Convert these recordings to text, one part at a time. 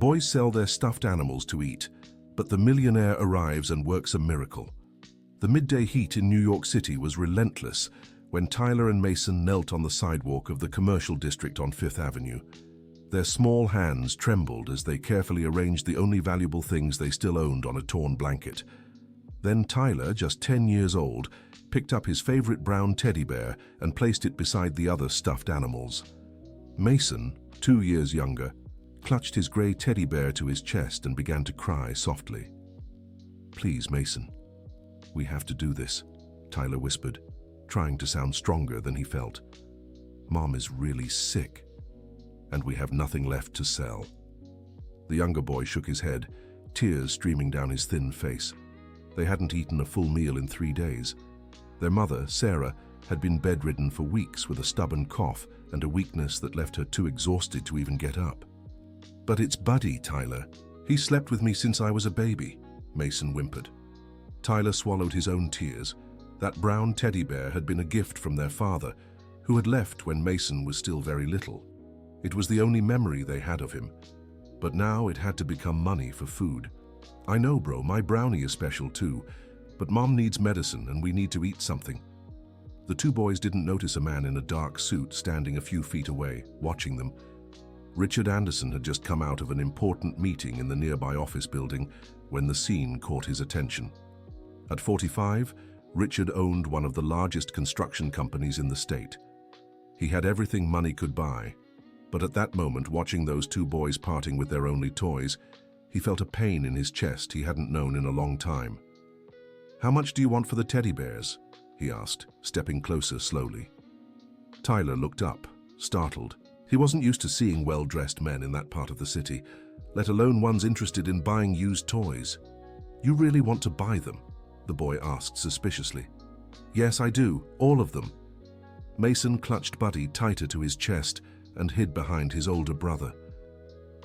Boys sell their stuffed animals to eat, but the millionaire arrives and works a miracle. The midday heat in New York City was relentless when Tyler and Mason knelt on the sidewalk of the commercial district on Fifth Avenue. Their small hands trembled as they carefully arranged the only valuable things they still owned on a torn blanket. Then Tyler, just 10 years old, picked up his favorite brown teddy bear and placed it beside the other stuffed animals. Mason, 2 years younger, clutched his gray teddy bear to his chest and began to cry softly. "Please, Mason, we have to do this," Tyler whispered, trying to sound stronger than he felt. "Mom is really sick, and we have nothing left to sell." The younger boy shook his head, tears streaming down his thin face. They hadn't eaten a full meal in 3 days. Their mother, Sarah, had been bedridden for weeks with a stubborn cough and a weakness that left her too exhausted to even get up. "But it's Buddy, Tyler. He slept with me since I was a baby," Mason whimpered. Tyler swallowed his own tears. That brown teddy bear had been a gift from their father, who had left when Mason was still very little. It was the only memory they had of him, but now it had to become money for food. "I know, bro, my brownie is special too, but Mom needs medicine and we need to eat something." The two boys didn't notice a man in a dark suit standing a few feet away, watching them. Richard Anderson had just come out of an important meeting in the nearby office building when the scene caught his attention. At 45, Richard owned one of the largest construction companies in the state. He had everything money could buy, but at that moment, watching those two boys parting with their only toys, he felt a pain in his chest he hadn't known in a long time. "How much do you want for the teddy bears?" he asked, stepping closer slowly. Tyler looked up, startled. He wasn't used to seeing well-dressed men in that part of the city, let alone ones interested in buying used toys. "You really want to buy them?" the boy asked suspiciously. "Yes, I do, all of them." Mason clutched Buddy tighter to his chest and hid behind his older brother.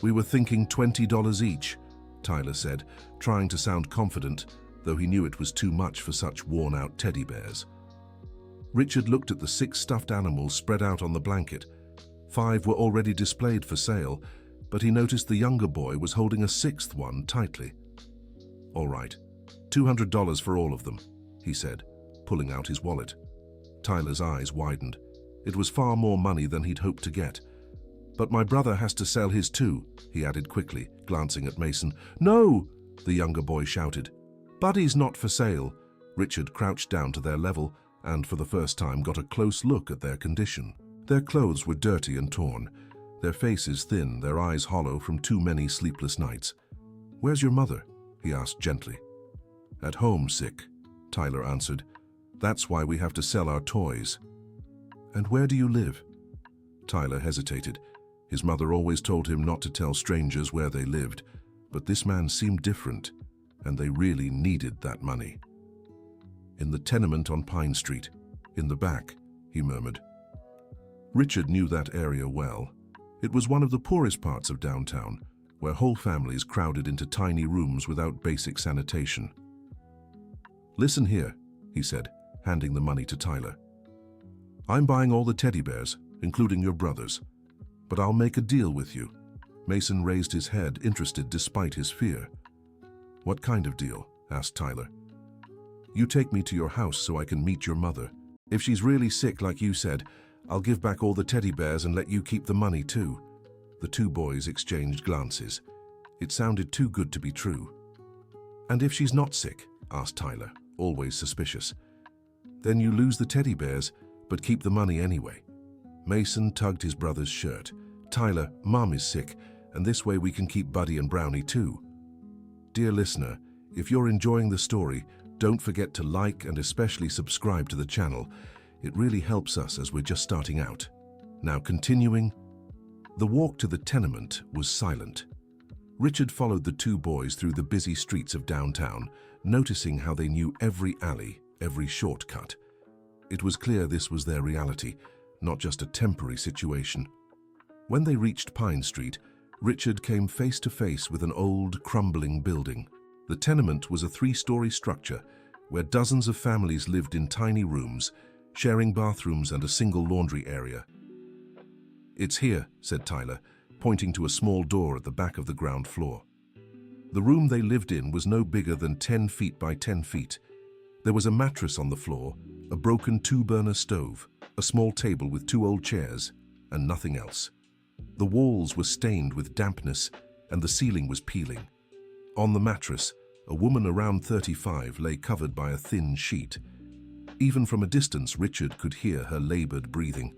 "We were thinking $20 each," Tyler said, trying to sound confident, though he knew it was too much for such worn-out teddy bears. Richard looked at the 6 stuffed animals spread out on the blanket. 5 were already displayed for sale, but he noticed the younger boy was holding a 6th one tightly. "All right, $200 for all of them," he said, pulling out his wallet. Tyler's eyes widened. It was far more money than he'd hoped to get. "But my brother has to sell his too," he added quickly, glancing at Mason. "No!" the younger boy shouted. "Buddy's not for sale." Richard crouched down to their level and for the first time got a close look at their condition. Their clothes were dirty and torn, their faces thin, their eyes hollow from too many sleepless nights. "Where's your mother?" he asked gently. "At home, sick," Tyler answered. "That's why we have to sell our toys." "And where do you live?" Tyler hesitated. His mother always told him not to tell strangers where they lived, but this man seemed different, and they really needed that money. "In the tenement on Pine Street, in the back," he murmured. Richard knew that area well. It was one of the poorest parts of downtown, where whole families crowded into tiny rooms without basic sanitation. "Listen here," he said, handing the money to Tyler. "I'm buying all the teddy bears, including your brother's, but I'll make a deal with you." Mason raised his head, interested despite his fear. "What kind of deal?" asked Tyler. "You take me to your house so I can meet your mother. If she's really sick, like you said, I'll give back all the teddy bears and let you keep the money too." The two boys exchanged glances. It sounded too good to be true. "And if she's not sick?" asked Tyler, always suspicious. "Then you lose the teddy bears, but keep the money anyway." Mason tugged his brother's shirt. "Tyler, Mom is sick, and this way we can keep Buddy and Brownie too." Dear listener, if you're enjoying the story, don't forget to like and especially subscribe to the channel. It really helps us as we're just starting out. Now continuing. The walk to the tenement was silent. Richard followed the two boys through the busy streets of downtown, noticing how they knew every alley, every shortcut. It was clear this was their reality, not just a temporary situation. When they reached Pine Street, Richard came face to face with an old, crumbling building. The tenement was a 3-story structure where dozens of families lived in tiny rooms, sharing bathrooms and a single laundry area. "It's here," said Tyler, pointing to a small door at the back of the ground floor. The room they lived in was no bigger than 10 feet by 10 feet. There was a mattress on the floor, a broken 2-burner stove, a small table with 2 old chairs, and nothing else. The walls were stained with dampness, and the ceiling was peeling. On the mattress, a woman around 35 lay covered by a thin sheet. Even from a distance, Richard could hear her labored breathing.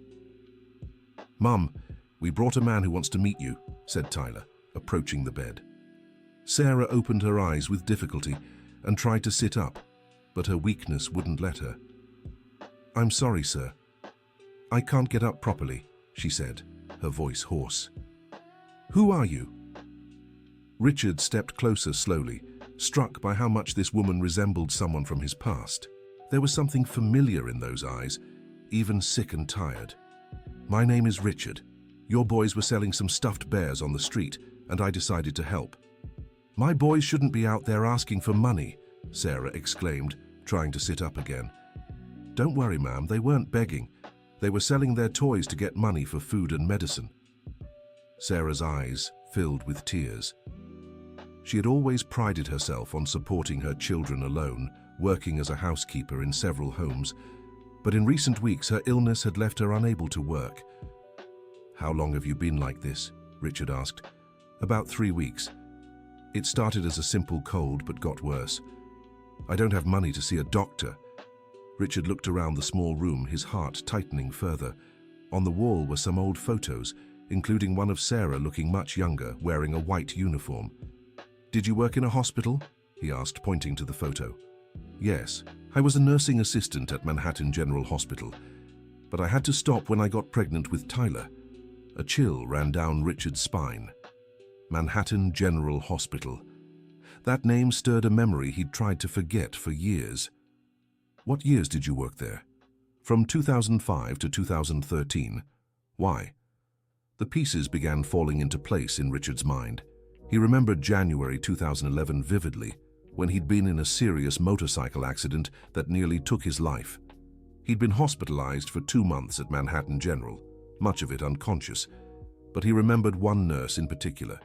"Mum, we brought a man who wants to meet you," said Tyler, approaching the bed. Sarah opened her eyes with difficulty and tried to sit up, but her weakness wouldn't let her. "I'm sorry, sir. I can't get up properly," she said, her voice hoarse. "Who are you?" Richard stepped closer slowly, struck by how much this woman resembled someone from his past. There was something familiar in those eyes, even sick and tired. "My name is Richard. Your boys were selling some stuffed bears on the street, and I decided to help." "My boys shouldn't be out there asking for money," Sarah exclaimed, trying to sit up again. "Don't worry, ma'am, they weren't begging. They were selling their toys to get money for food and medicine." Sarah's eyes filled with tears. She had always prided herself on supporting her children alone, working as a housekeeper in several homes, but in recent weeks her illness had left her unable to work. "How long have you been like this?" Richard asked. "About 3 weeks. It started as a simple cold but got worse. I don't have money to see a doctor." Richard looked around the small room, his heart tightening further. On the wall were some old photos, including one of Sarah looking much younger, wearing a white uniform. "Did you work in a hospital?" he asked, pointing to the photo. "Yes, I was a nursing assistant at Manhattan General Hospital, but I had to stop when I got pregnant with Tyler." A chill ran down Richard's spine. Manhattan General Hospital. That name stirred a memory he'd tried to forget for years. "What years did you work there?" "From 2005 to 2013. Why?" The pieces began falling into place in Richard's mind. He remembered January 2011 vividly, when he'd been in a serious motorcycle accident that nearly took his life. He'd been hospitalized for 2 months at Manhattan General, much of it unconscious, but he remembered one nurse in particular.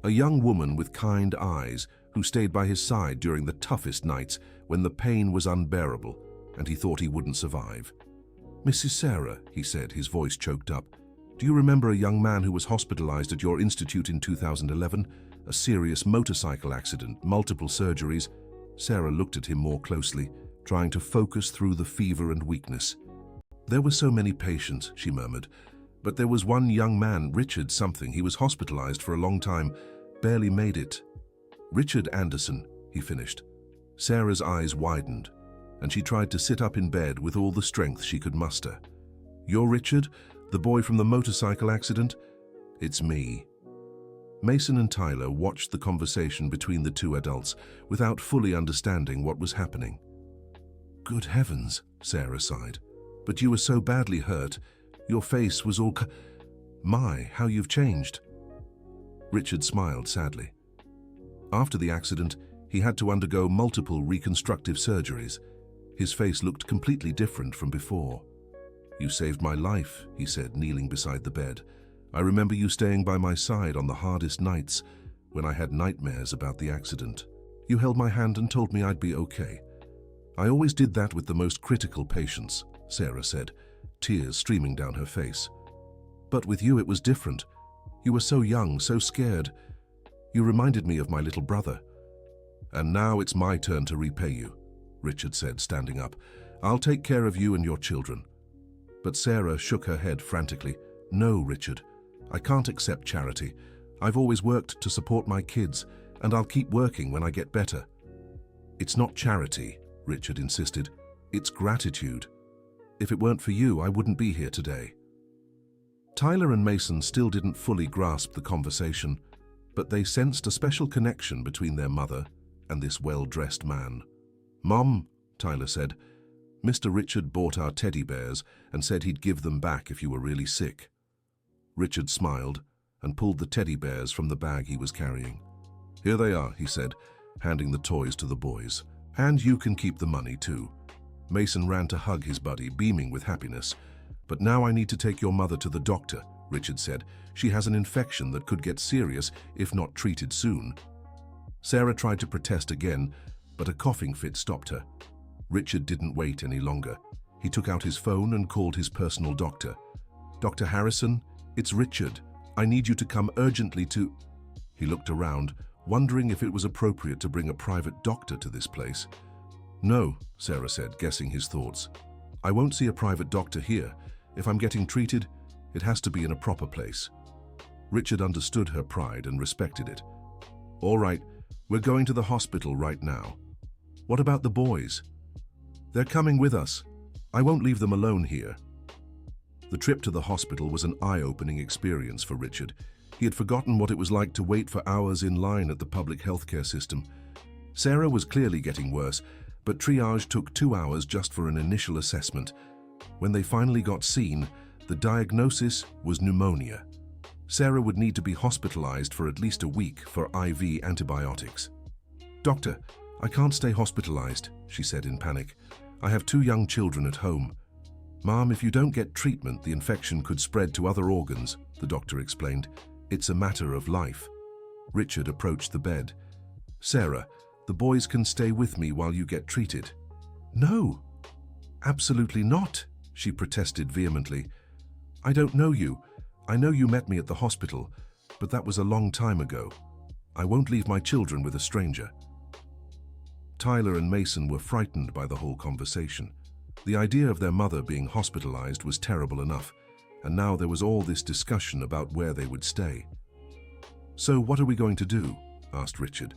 A young woman with kind eyes who stayed by his side during the toughest nights when the pain was unbearable and he thought he wouldn't survive. "Mrs. Sarah," he said, his voice choked up, "do you remember a young man who was hospitalized at your institute in 2011? A serious motorcycle accident, multiple surgeries." Sarah looked at him more closely, trying to focus through the fever and weakness. "There were so many patients," she murmured, "but there was one young man, Richard something. He was hospitalized for a long time, barely made it." "Richard Anderson," he finished. Sarah's eyes widened, and she tried to sit up in bed with all the strength she could muster. "You're Richard? The boy from the motorcycle accident?" "It's me." Mason and Tyler watched the conversation between the two adults without fully understanding what was happening. "Good heavens," Sarah sighed. "But you were so badly hurt. Your face was all My, how you've changed." Richard smiled sadly. After the accident, he had to undergo multiple reconstructive surgeries. His face looked completely different from before. "You saved my life," he said, kneeling beside the bed. "I remember you staying by my side on the hardest nights when I had nightmares about the accident. You held my hand and told me I'd be okay. I always did that with the most critical patients," Sarah said, tears streaming down her face. "But with you it was different. You were so young, so scared. You reminded me of my little brother." "And now it's my turn to repay you," Richard said, standing up. "I'll take care of you and your children." But Sarah shook her head frantically. "No, Richard. I can't accept charity. I've always worked to support my kids, and I'll keep working when I get better." "It's not charity," Richard insisted. "It's gratitude. If it weren't for you, I wouldn't be here today." Tyler and Mason still didn't fully grasp the conversation, but they sensed a special connection between their mother and this well-dressed man. "Mom," Tyler said, "Mr. Richard bought our teddy bears and said he'd give them back if you were really sick." Richard smiled and pulled the teddy bears from the bag he was carrying. "Here they are," he said, handing the toys to the boys. "And you can keep the money too." Mason ran to hug his buddy, beaming with happiness. "But now I need to take your mother to the doctor," Richard said. She has an infection that could get serious if not treated soon. Sarah tried to protest again, but a coughing fit stopped her. Richard didn't wait any longer. He took out his phone and called his personal doctor. "Dr. Harrison, it's Richard. I need you to come urgently to—" He looked around, wondering if it was appropriate to bring a private doctor to this place. "No," Sarah said, guessing his thoughts. "I won't see a private doctor here. If I'm getting treated, it has to be in a proper place." Richard understood her pride and respected it. "All right, we're going to the hospital right now. What about the boys?" "They're coming with us. I won't leave them alone here." The trip to the hospital was an eye-opening experience for Richard. He had forgotten what it was like to wait for hours in line at the public healthcare system. Sarah was clearly getting worse, but triage took 2 hours just for an initial assessment. When they finally got seen, the diagnosis was pneumonia. Sarah would need to be hospitalized for at least a week for IV antibiotics. "Doctor, I can't stay hospitalized," she said in panic. "I have 2 young children at home." "Mom, if you don't get treatment, the infection could spread to other organs," the doctor explained. "It's a matter of life." Richard approached the bed. "Sarah, the boys can stay with me while you get treated." "No, absolutely not," she protested vehemently. "I don't know you. I know you met me at the hospital, but that was a long time ago. I won't leave my children with a stranger." Tyler and Mason were frightened by the whole conversation. The idea of their mother being hospitalized was terrible enough, and now there was all this discussion about where they would stay. "So what are we going to do?" asked Richard.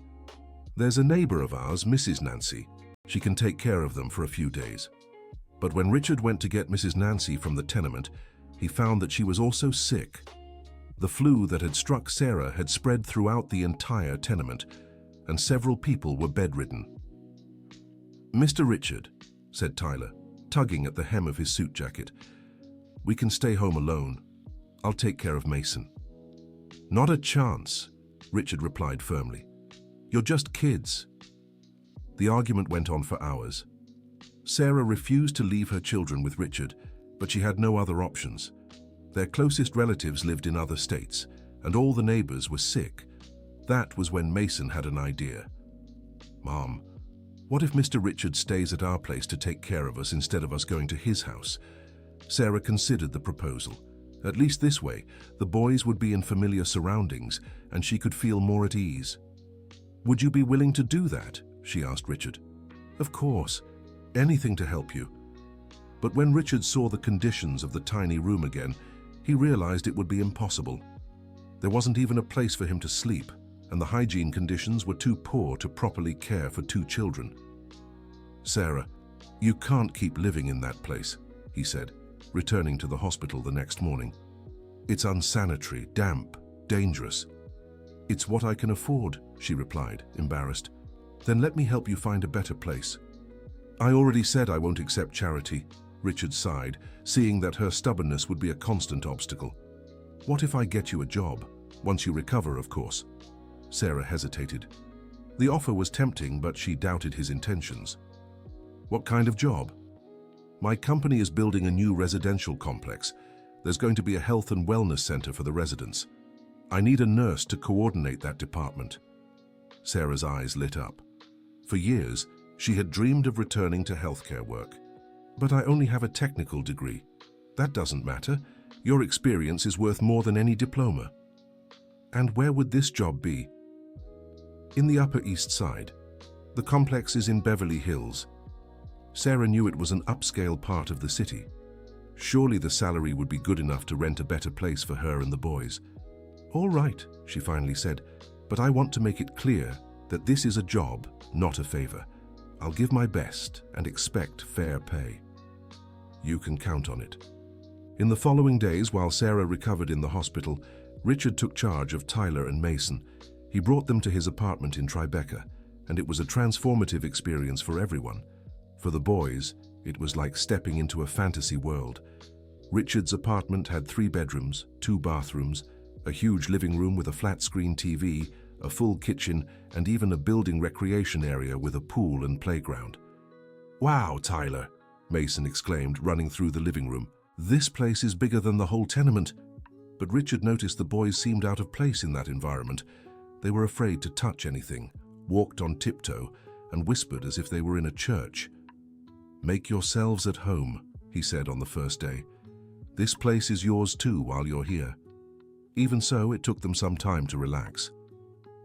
"There's a neighbor of ours, Mrs. Nancy. She can take care of them for a few days." But when Richard went to get Mrs. Nancy from the tenement, he found that she was also sick. The flu that had struck Sarah had spread throughout the entire tenement, and several people were bedridden. "Mr. Richard," said Tyler, tugging at the hem of his suit jacket, "we can stay home alone. I'll take care of Mason." "Not a chance," Richard replied firmly. "You're just kids." The argument went on for hours. Sarah refused to leave her children with Richard, but she had no other options. Their closest relatives lived in other states, and all the neighbors were sick. That was when Mason had an idea. "Mom, what if Mr. Richard stays at our place to take care of us instead of us going to his house?" Sarah considered the proposal. At least this way, the boys would be in familiar surroundings, and she could feel more at ease. "Would you be willing to do that?" she asked Richard. "Of course. Anything to help you." But when Richard saw the conditions of the tiny room again, he realized it would be impossible. There wasn't even a place for him to sleep, and the hygiene conditions were too poor to properly care for 2 children. "Sarah, you can't keep living in that place," he said, returning to the hospital the next morning. "It's unsanitary, damp, dangerous." "It's what I can afford," she replied, embarrassed. "Then let me help you find a better place." "I already said I won't accept charity," Richard sighed, seeing that her stubbornness would be a constant obstacle. "What if I get you a job? Once you recover, of course." Sarah hesitated. The offer was tempting, but she doubted his intentions. "What kind of job?" "My company is building a new residential complex. There's going to be a health and wellness center for the residents. I need a nurse to coordinate that department." Sarah's eyes lit up. For years, she had dreamed of returning to healthcare work. "But I only have a technical degree." "That doesn't matter. Your experience is worth more than any diploma." "And where would this job be?" "In the Upper East Side. The complex is in Beverly Hills." Sarah knew it was an upscale part of the city. Surely the salary would be good enough to rent a better place for her and the boys. "All right," she finally said, "but I want to make it clear that this is a job, not a favor. I'll give my best and expect fair pay." "You can count on it." In the following days, while Sarah recovered in the hospital, Richard took charge of Tyler and Mason. He brought them to his apartment in Tribeca, and it was a transformative experience for everyone. For the boys, it was like stepping into a fantasy world. Richard's apartment had 3 bedrooms, 2 bathrooms, a huge living room with a flat-screen TV, a full kitchen, and even a building recreation area with a pool and playground. "Wow, Tyler," Mason exclaimed, running through the living room. "This place is bigger than the whole tenement." But Richard noticed the boys seemed out of place in that environment. They were afraid to touch anything, walked on tiptoe, and whispered as if they were in a church. "Make yourselves at home," he said on the first day. "This place is yours too while you're here." Even so, it took them some time to relax.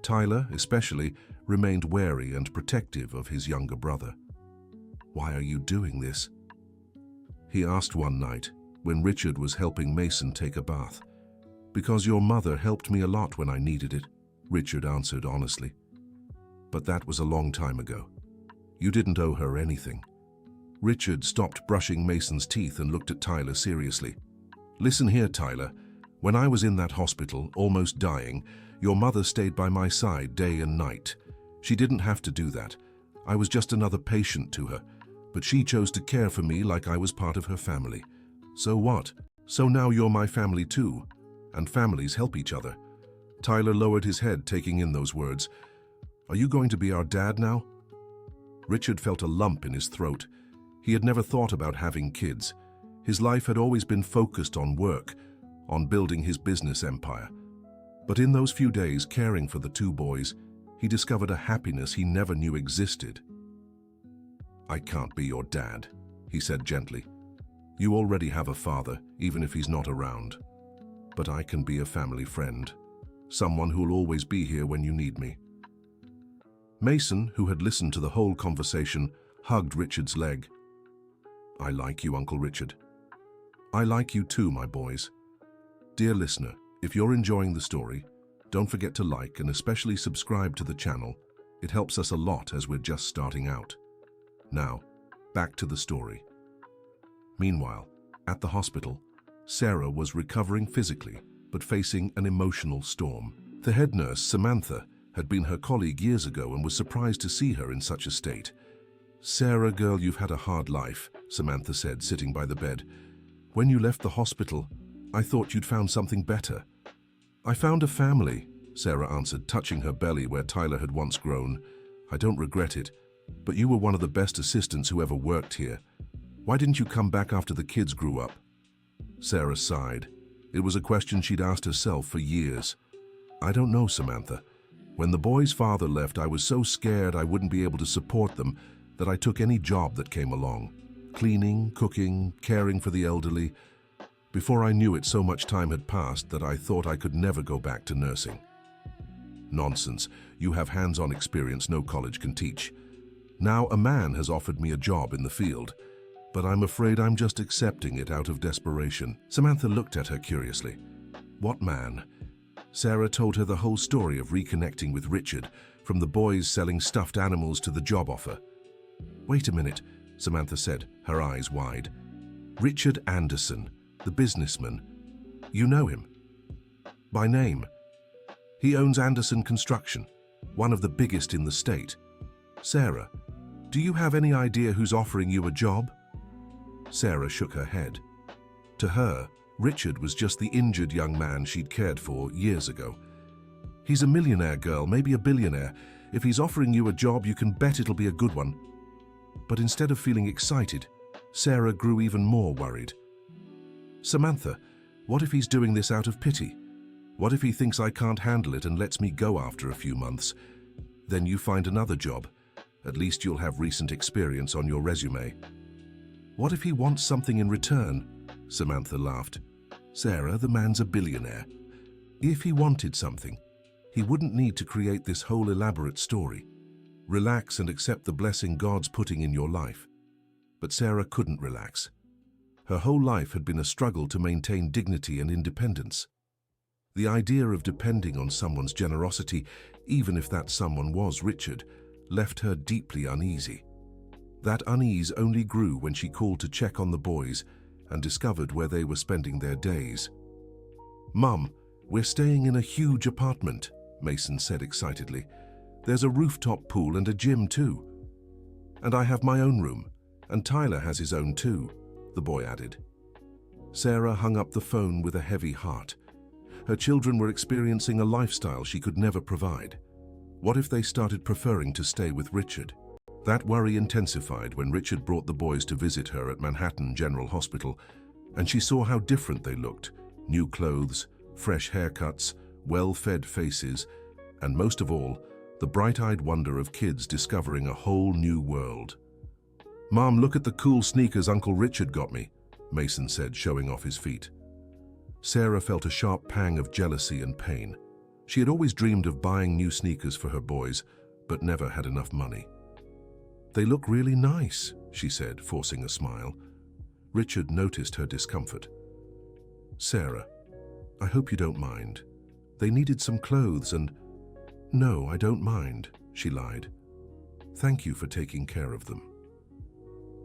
Tyler, especially, remained wary and protective of his younger brother. "Why are you doing this?" he asked one night when Richard was helping Mason take a bath. "Because your mother helped me a lot when I needed it," Richard answered honestly. "But that was a long time ago. You didn't owe her anything." Richard stopped brushing Mason's teeth and looked at Tyler seriously. "Listen here, Tyler. When I was in that hospital, almost dying, your mother stayed by my side day and night. She didn't have to do that. I was just another patient to her, but she chose to care for me like I was part of her family. So what? So now you're my family too, and families help each other." Tyler lowered his head, taking in those words. "Are you going to be our dad now?" Richard felt a lump in his throat. He had never thought about having kids. His life had always been focused on work, on building his business empire. But in those few days caring for the two boys, he discovered a happiness he never knew existed. "I can't be your dad," he said gently. "You already have a father, even if he's not around. But I can be a family friend, someone who'll always be here when you need me." Mason, who had listened to the whole conversation, hugged Richard's leg. "I like you, Uncle Richard. I like you too, my boys." Dear listener, if you're enjoying the story, don't forget to like and especially subscribe to the channel. It helps us a lot as we're just starting out. Now, back to the story. Meanwhile, at the hospital, Sarah was recovering physically, but facing an emotional storm. The head nurse, Samantha, had been her colleague years ago and was surprised to see her in such a state. "Sarah, girl, you've had a hard life," Samantha said, sitting by the bed. "When you left the hospital, I thought you'd found something better." "I found a family," Sarah answered, touching her belly where Tyler had once grown. "I don't regret it, but you were one of the best assistants who ever worked here. Why didn't you come back after the kids grew up?" Sarah sighed. It was a question she'd asked herself for years. "I don't know, Samantha. When the boy's father left, I was so scared I wouldn't be able to support them that I took any job that came along. Cleaning, cooking, caring for the elderly. Before I knew it, so much time had passed that I thought I could never go back to nursing." "Nonsense. You have hands-on experience no college can teach. Now a man has offered me a job in the field, but I'm afraid I'm just accepting it out of desperation." Samantha looked at her curiously. "What man?" Sarah told her the whole story of reconnecting with Richard, from the boys selling stuffed animals to the job offer. "Wait a minute," Samantha said, her eyes wide. "Richard Anderson, the businessman. You know him?" "By name. He owns Anderson Construction, one of the biggest in the state." "Sarah, do you have any idea who's offering you a job?" Sarah shook her head. To her, Richard was just the injured young man she'd cared for years ago. "He's a millionaire, girl, maybe a billionaire. If he's offering you a job, you can bet it'll be a good one." But instead of feeling excited, Sarah grew even more worried. "Samantha, what if he's doing this out of pity? What if he thinks I can't handle it and lets me go after a few months? Then you find another job. At least you'll have recent experience on your resume." "What if he wants something in return?" Samantha laughed. "Sarah, the man's a billionaire. If he wanted something, he wouldn't need to create this whole elaborate story. Relax and accept the blessing God's putting in your life." But Sarah couldn't relax. Her whole life had been a struggle to maintain dignity and independence. The idea of depending on someone's generosity, even if that someone was Richard, left her deeply uneasy. That unease only grew when she called to check on the boys and discovered where they were spending their days. "Mum, we're staying in a huge apartment," Mason said excitedly. "There's a rooftop pool and a gym too. And I have my own room, and Tyler has his own too," the boy added. Sarah hung up the phone with a heavy heart. Her children were experiencing a lifestyle she could never provide. What if they started preferring to stay with Richard? That worry intensified when Richard brought the boys to visit her at Manhattan General Hospital, and she saw how different they looked. New clothes, fresh haircuts, well-fed faces, and most of all, the bright-eyed wonder of kids discovering a whole new world. "Mom, look at the cool sneakers Uncle Richard got me," Mason said, showing off his feet. Sarah felt a sharp pang of jealousy and pain. She had always dreamed of buying new sneakers for her boys, but never had enough money. "They look really nice," she said, forcing a smile. Richard noticed her discomfort. "Sarah, I hope you don't mind. They needed some clothes and—" "No, I don't mind," she lied. "Thank you for taking care of them."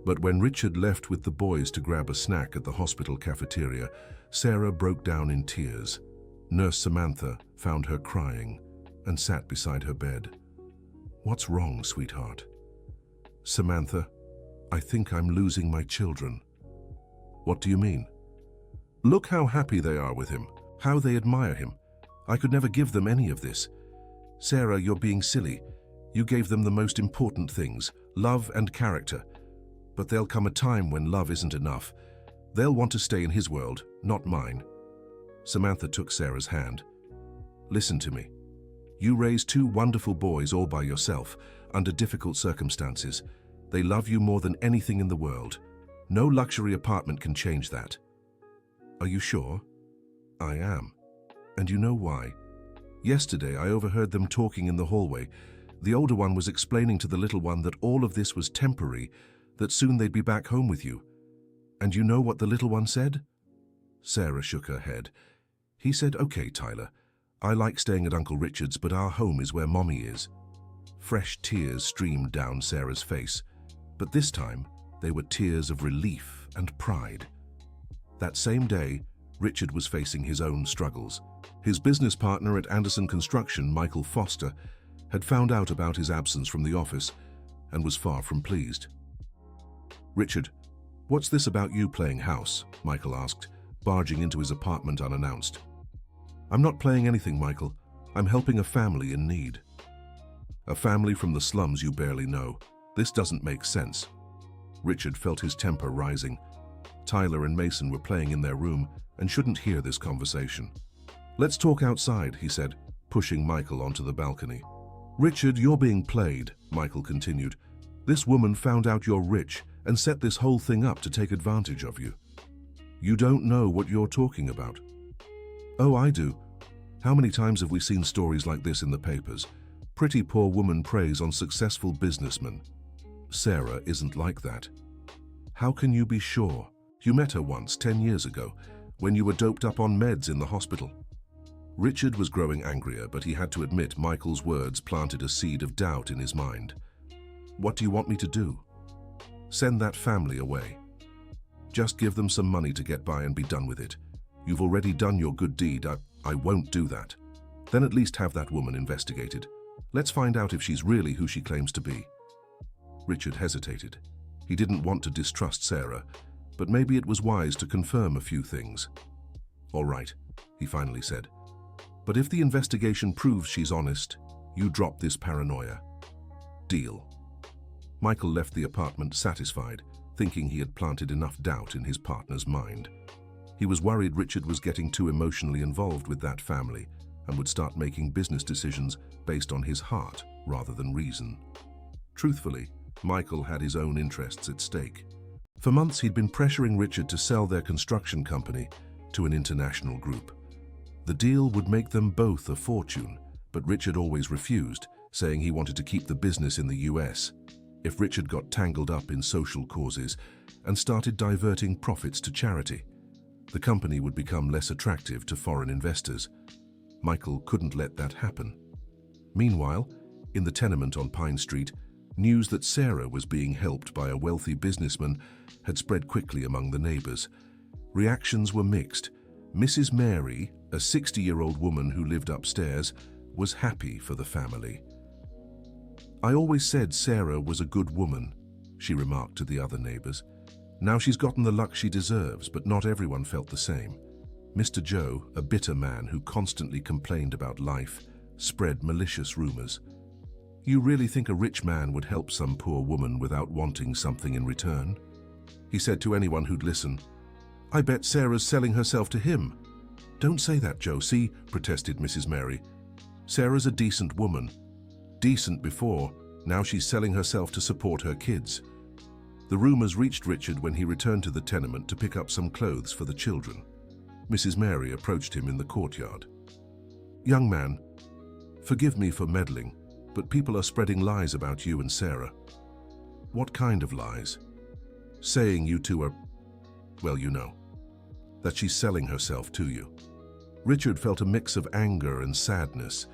But when Richard left with the boys to grab a snack at the hospital cafeteria, Sarah broke down in tears. Nurse Samantha found her crying and sat beside her bed. "What's wrong, sweetheart?" "Samantha, I think I'm losing my children." "What do you mean?" "Look how happy they are with him, how they admire him. I could never give them any of this. Sarah, you're being silly. You gave them the most important things, love and character. But there'll come a time when love isn't enough. They'll want to stay in his world, not mine." Samantha took Sarah's hand. "Listen to me. You raised two wonderful boys all by yourself, under difficult circumstances. They love you more than anything in the world. No luxury apartment can change that." "Are you sure?" "I am. And you know why? Yesterday I overheard them talking in the hallway. The older one was explaining to the little one that all of this was temporary, that soon they'd be back home with you. And you know what the little one said?" Sarah shook her head. "He said, 'Okay, Tyler, I like staying at Uncle Richard's, but our home is where Mommy is.'" Fresh tears streamed down Sarah's face, but this time they were tears of relief and pride. That same day, Richard was facing his own struggles. His business partner at Anderson Construction, Michael Foster, had found out about his absence from the office and was far from pleased. "Richard, what's this about you playing house?" Michael asked, barging into his apartment unannounced. "I'm not playing anything, Michael. I'm helping a family in need." "A family from the slums you barely know. This doesn't make sense." Richard felt his temper rising. Tyler and Mason were playing in their room and shouldn't hear this conversation. "Let's talk outside," he said, pushing Michael onto the balcony. "Richard, you're being played," Michael continued. "This woman found out you're rich and set this whole thing up to take advantage of you. You don't know what you're talking about." "Oh, I do. How many times have we seen stories like this in the papers? Pretty poor woman preys on successful businessmen." "Sarah isn't like that." "How can you be sure? You met her once, 10 years ago, when you were doped up on meds in the hospital." Richard was growing angrier, but he had to admit Michael's words planted a seed of doubt in his mind. "What do you want me to do?" "Send that family away. Just give them some money to get by and be done with it. You've already done your good deed. I won't do that. Then at least have that woman investigated. Let's find out if she's really who she claims to be." Richard hesitated. He didn't want to distrust Sarah, but maybe it was wise to confirm a few things. "All right," he finally said. "But if the investigation proves she's honest, you drop this paranoia. Deal." Michael left the apartment satisfied, thinking he had planted enough doubt in his partner's mind. He was worried Richard was getting too emotionally involved with that family and would start making business decisions based on his heart rather than reason. Truthfully, Michael had his own interests at stake. For months he'd been pressuring Richard to sell their construction company to an international group. The deal would make them both a fortune, but Richard always refused, saying he wanted to keep the business in the US. If Richard got tangled up in social causes and started diverting profits to charity, the company would become less attractive to foreign investors. Michael couldn't let that happen. Meanwhile, in the tenement on Pine Street, news that Sarah was being helped by a wealthy businessman had spread quickly among the neighbors. Reactions were mixed. Mrs. Mary, a 60-year-old woman who lived upstairs, was happy for the family. "I always said Sarah was a good woman," she remarked to the other neighbors. "Now she's gotten the luck she deserves, but not everyone felt the same." Mr. Joe, a bitter man who constantly complained about life, spread malicious rumors. "You really think a rich man would help some poor woman without wanting something in return?" He said to anyone who'd listen, "I bet Sarah's selling herself to him." Don't say that, Josie, protested Mrs. Mary. Sarah's a decent woman. Decent before, now she's selling herself to support her kids. The rumors reached Richard when he returned to the tenement to pick up some clothes for the children. Mrs. Mary approached him in the courtyard. Young man, forgive me for meddling, but people are spreading lies about you and Sarah. What kind of lies? Saying you two are, well, you know, that she's selling herself to you. Richard felt a mix of anger and sadness.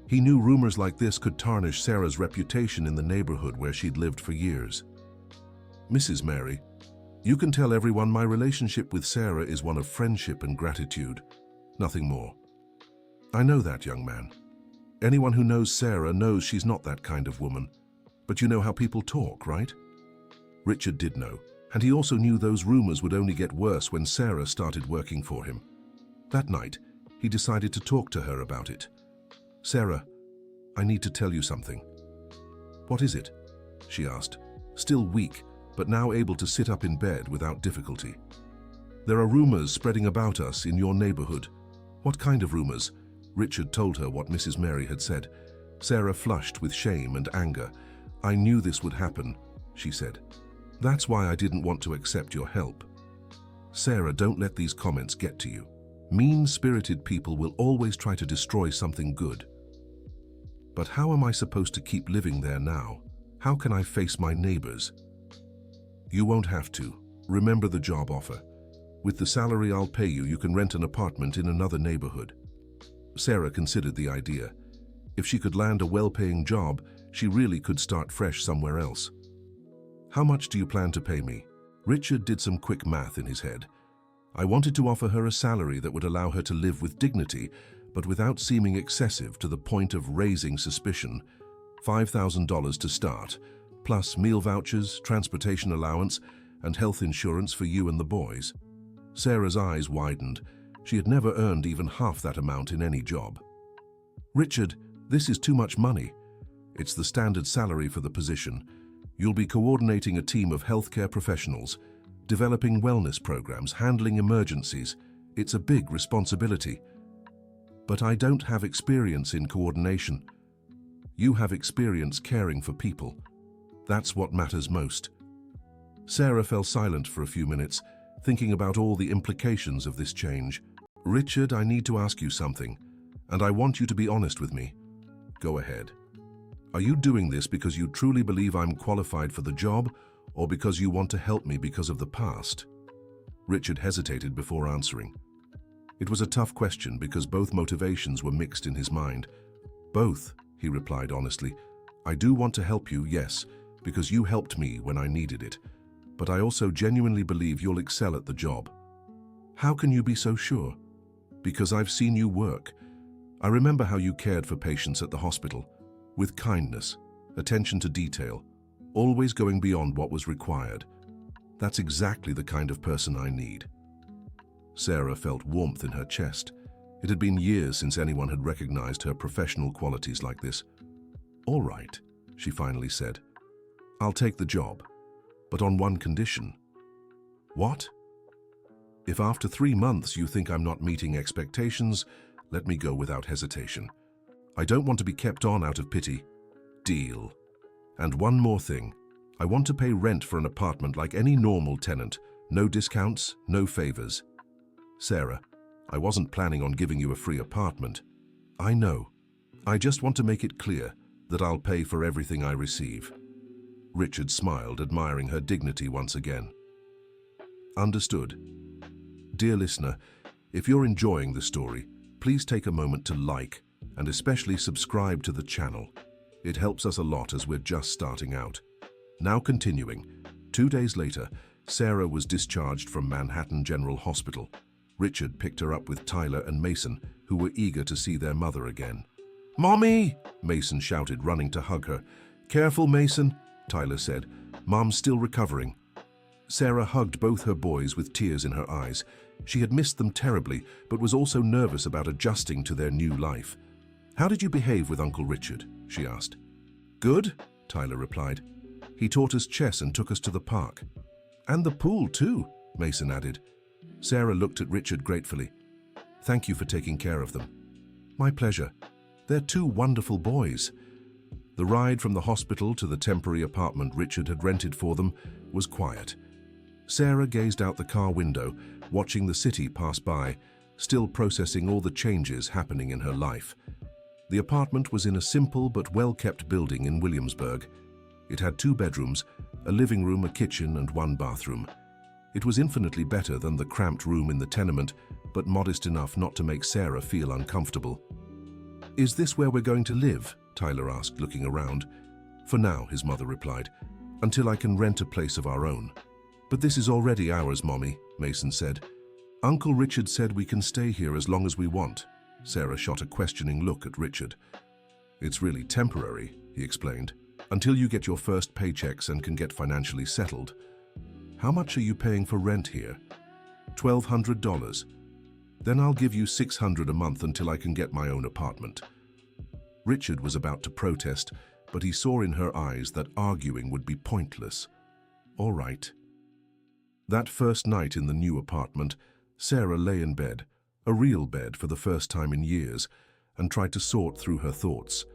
He knew rumors like this could tarnish Sarah's reputation in the neighborhood where she'd lived for years. Mrs. Mary, you can tell everyone my relationship with Sarah is one of friendship and gratitude, nothing more. I know that, young man. Anyone who knows Sarah knows she's not that kind of woman. But you know how people talk, right? Richard did know, and he also knew those rumors would only get worse when Sarah started working for him. That night, he decided to talk to her about it. Sarah, I need to tell you something. What is it? She asked, still weak, but now able to sit up in bed without difficulty. There are rumors spreading about us in your neighborhood. What kind of rumors? Richard told her what Mrs. Mary had said. Sarah flushed with shame and anger. I knew this would happen, she said. That's why I didn't want to accept your help. Sarah, don't let these comments get to you. Mean-spirited people will always try to destroy something good. But how am I supposed to keep living there now? How can I face my neighbors? You won't have to. Remember the job offer. With the salary I'll pay you, you can rent an apartment in another neighborhood. Sarah considered the idea. If she could land a well-paying job, she really could start fresh somewhere else. How much do you plan to pay me? Richard did some quick math in his head. I wanted to offer her a salary that would allow her to live with dignity, but without seeming excessive to the point of raising suspicion. $5,000 to start, plus meal vouchers, transportation allowance, and health insurance for you and the boys. Sarah's eyes widened. She had never earned even half that amount in any job. Richard, this is too much money. It's the standard salary for the position. You'll be coordinating a team of healthcare professionals, developing wellness programs, handling emergencies. It's a big responsibility. But I don't have experience in coordination. You have experience caring for people. That's what matters most. Sarah fell silent for a few minutes, thinking about all the implications of this change. Richard, I need to ask you something, and I want you to be honest with me. Go ahead. Are you doing this because you truly believe I'm qualified for the job, or because you want to help me because of the past? Richard hesitated before answering. It was a tough question because both motivations were mixed in his mind. Both, he replied honestly. I do want to help you, yes, because you helped me when I needed it. But I also genuinely believe you'll excel at the job. How can you be so sure? Because I've seen you work. I remember how you cared for patients at the hospital, with kindness, attention to detail, always going beyond what was required. That's exactly the kind of person I need. Sarah felt warmth in her chest. It had been years since anyone had recognized her professional qualities like this. All right, she finally said. I'll take the job, but on one condition. What? If after 3 months you think I'm not meeting expectations, let me go without hesitation. I don't want to be kept on out of pity. Deal. And one more thing. I want to pay rent for an apartment like any normal tenant. No discounts, no favors. Sarah, I wasn't planning on giving you a free apartment. I know. I just want to make it clear that I'll pay for everything I receive. Richard smiled, admiring her dignity once again. Understood. Dear listener, if you're enjoying the story, please take a moment to like and especially subscribe to the channel. It helps us a lot as we're just starting out. Now continuing, 2 days later, Sarah was discharged from Manhattan General Hospital. Richard picked her up with Tyler and Mason, who were eager to see their mother again. Mommy! Mason shouted, running to hug her. Careful, Mason, Tyler said. Mom's still recovering. Sarah hugged both her boys with tears in her eyes. She had missed them terribly, but was also nervous about adjusting to their new life. How did you behave with Uncle Richard? She asked. Good, Tyler replied. He taught us chess and took us to the park. And the pool too, Mason added. Sarah looked at Richard gratefully. Thank you for taking care of them. My pleasure. They're two wonderful boys. The ride from the hospital to the temporary apartment Richard had rented for them was quiet. Sarah gazed out the car window, watching the city pass by, still processing all the changes happening in her life. The apartment was in a simple but well-kept building in Williamsburg. It had 2 bedrooms, a living room, a kitchen, and 1 bathroom. It was infinitely better than the cramped room in the tenement, but modest enough not to make Sarah feel uncomfortable. "Is this where we're going to live?" Tyler asked, looking around. "For now," his mother replied, "until I can rent a place of our own." "But this is already ours, Mommy," Mason said. "Uncle Richard said we can stay here as long as we want." Sarah shot a questioning look at Richard. "It's really temporary," he explained, "until you get your first paychecks and can get financially settled." "How much are you paying for rent here?" $1,200. "Then I'll give you $600 a month until I can get my own apartment." Richard was about to protest, but he saw in her eyes that arguing would be pointless. "All right." That first night in the new apartment, Sarah lay in bed, a real bed for the first time in years, and tried to sort through her thoughts.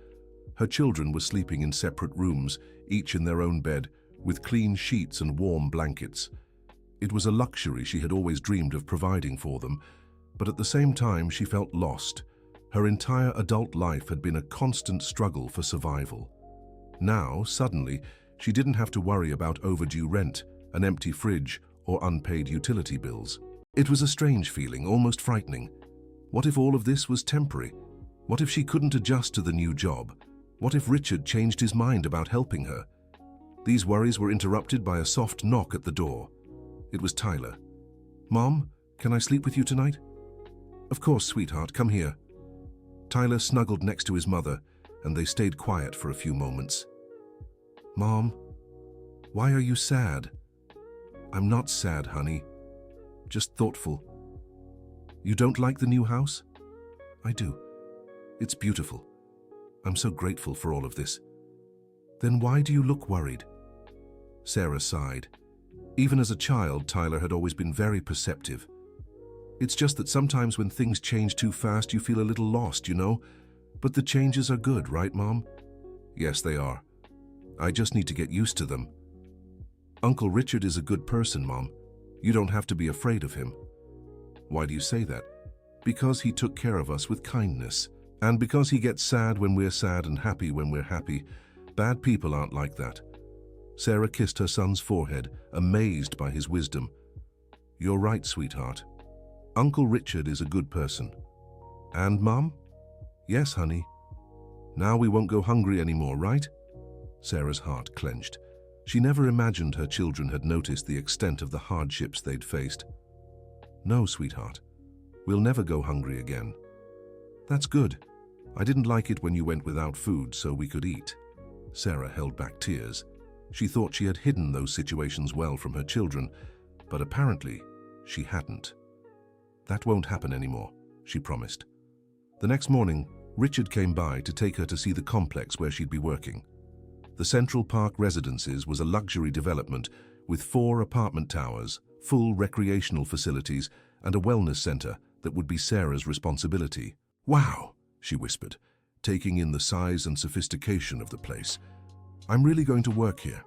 Her children were sleeping in separate rooms, each in their own bed, with clean sheets and warm blankets. It was a luxury she had always dreamed of providing for them, but at the same time she felt lost. Her entire adult life had been a constant struggle for survival. Now, suddenly, she didn't have to worry about overdue rent, an empty fridge, or unpaid utility bills. It was a strange feeling, almost frightening. What if all of this was temporary? What if she couldn't adjust to the new job? What if Richard changed his mind about helping her? These worries were interrupted by a soft knock at the door. It was Tyler. "Mom, can I sleep with you tonight?" "Of course, sweetheart, come here." Tyler snuggled next to his mother, and they stayed quiet for a few moments. "Mom, why are you sad?" "I'm not sad, honey. Just thoughtful." "You don't like the new house?" "I do. It's beautiful. I'm so grateful for all of this." "Then why do you look worried?" Sarah sighed. Even as a child, Tyler had always been very perceptive. "It's just that sometimes when things change too fast, you feel a little lost, you know? But the changes are good, right, Mom?" "Yes, they are. I just need to get used to them." "Uncle Richard is a good person, Mom. You don't have to be afraid of him." "Why do you say that?" "Because he took care of us with kindness. And because he gets sad when we're sad and happy when we're happy. Bad people aren't like that." Sarah kissed her son's forehead, amazed by his wisdom. "You're right, sweetheart. Uncle Richard is a good person." "And, Mom?" "Yes, honey. Now we won't go hungry anymore, right?" Sarah's heart clenched. She never imagined her children had noticed the extent of the hardships they'd faced. "No, sweetheart. We'll never go hungry again." "That's good. I didn't like it when you went without food so we could eat." Sarah held back tears. She thought she had hidden those situations well from her children, but apparently she hadn't. "That won't happen anymore," she promised. The next morning, Richard came by to take her to see the complex where she'd be working. The Central Park Residences was a luxury development with 4 apartment towers, full recreational facilities, and a wellness center that would be Sarah's responsibility. "Wow," she whispered, taking in the size and sophistication of the place. "I'm really going to work here."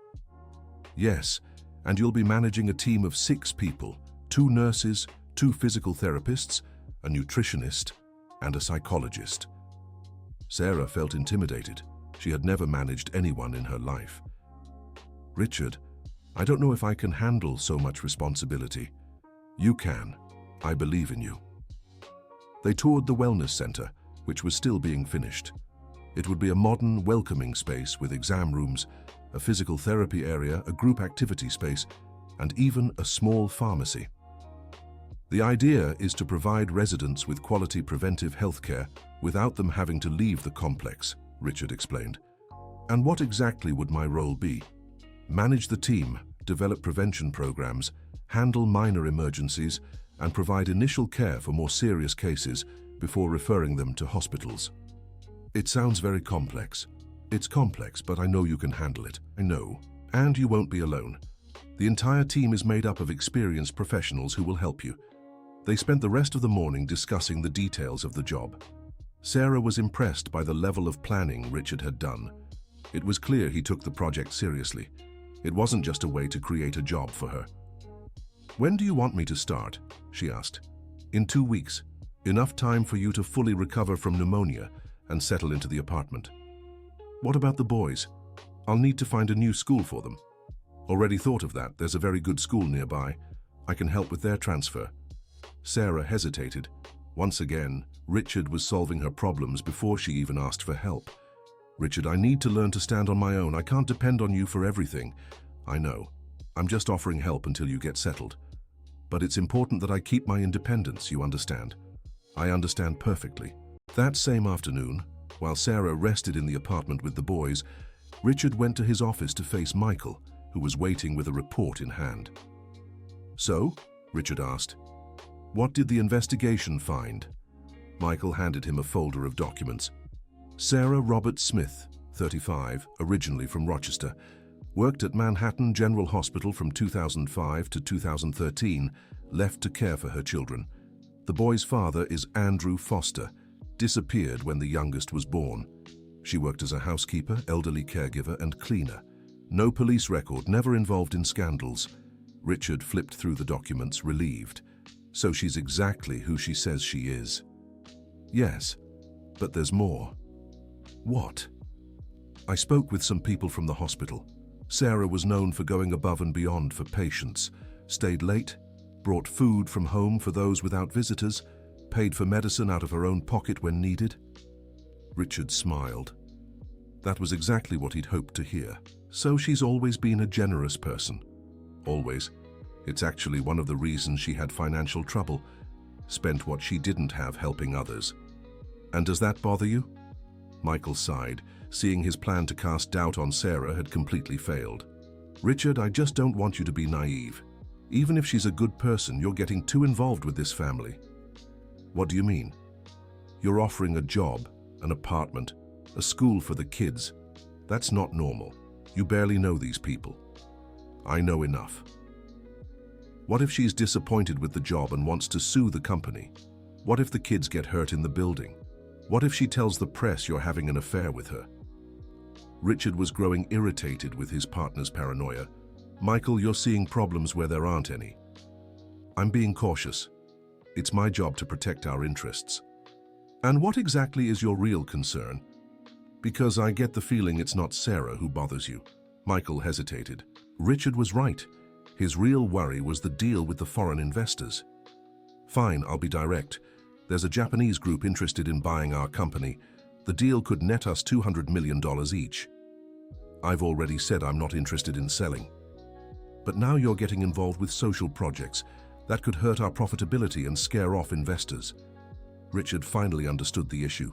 "Yes, and you'll be managing a team of 6 people, 2 nurses, 2 physical therapists, a nutritionist, and a psychologist." Sarah felt intimidated. She had never managed anyone in her life. "Richard, I don't know if I can handle so much responsibility." "You can. I believe in you." They toured the wellness center, which was still being finished. It would be a modern, welcoming space with exam rooms, a physical therapy area, a group activity space, and even a small pharmacy. "The idea is to provide residents with quality preventive health care without them having to leave the complex," Richard explained. "And what exactly would my role be?" "Manage the team, develop prevention programs, handle minor emergencies, and provide initial care for more serious cases before referring them to hospitals." "It sounds very complex." "It's complex, but I know you can handle it. I know. And you won't be alone. The entire team is made up of experienced professionals who will help you. They spent the rest of the morning discussing the details of the job. Sarah was impressed by the level of planning Richard had done. It was clear he took the project seriously. It wasn't just a way to create a job for her. "When do you want me to start?" she asked. "In 2 weeks. Enough time for you to fully recover from pneumonia and settle into the apartment." "What about the boys? I'll need to find a new school for them." "Already thought of that. There's a very good school nearby. I can help with their transfer." Sarah hesitated. Once again, Richard was solving her problems before she even asked for help. "Richard, I need to learn to stand on my own. I can't depend on you for everything." "I know. I'm just offering help until you get settled. But it's important that I keep my independence, you understand?" "I understand perfectly." That same afternoon, while Sarah rested in the apartment with the boys, Richard went to his office to face Michael, who was waiting with a report in hand. "So?" Richard asked. "What did the investigation find?" Michael handed him a folder of documents. Sarah Robert Smith, 35, originally from Rochester, worked at Manhattan General Hospital from 2005 to 2013, left to care for her children. The boy's father is Andrew Foster, disappeared when the youngest was born. She worked as a housekeeper, elderly caregiver, and cleaner. No police record, never involved in scandals. Richard flipped through the documents, relieved. So she's exactly who she says she is. Yes, but there's more. What? I spoke with some people from the hospital. Sarah was known for going above and beyond for patients, stayed late, brought food from home for those without visitors, paid for medicine out of her own pocket when needed. Richard smiled. That was exactly what he'd hoped to hear. So she's always been a generous person. Always. It's actually one of the reasons she had financial trouble. Spent what she didn't have helping others. And does that bother you? Michael sighed, seeing his plan to cast doubt on Sarah had completely failed. Richard, I just don't want you to be naive. Even if she's a good person, you're getting too involved with this family. What do you mean? You're offering a job, an apartment, a school for the kids. That's not normal. You barely know these people. I know enough. What if she's disappointed with the job and wants to sue the company? What if the kids get hurt in the building? What if she tells the press you're having an affair with her? Richard was growing irritated with his partner's paranoia. Michael, you're seeing problems where there aren't any. I'm being cautious. It's my job to protect our interests. And what exactly is your real concern? Because I get the feeling it's not Sarah who bothers you. Michael hesitated. Richard was right. His real worry was the deal with the foreign investors. Fine, I'll be direct. There's a Japanese group interested in buying our company. The deal could net us $200 million each. I've already said I'm not interested in selling. But now you're getting involved with social projects. That could hurt our profitability and scare off investors. Richard finally understood the issue.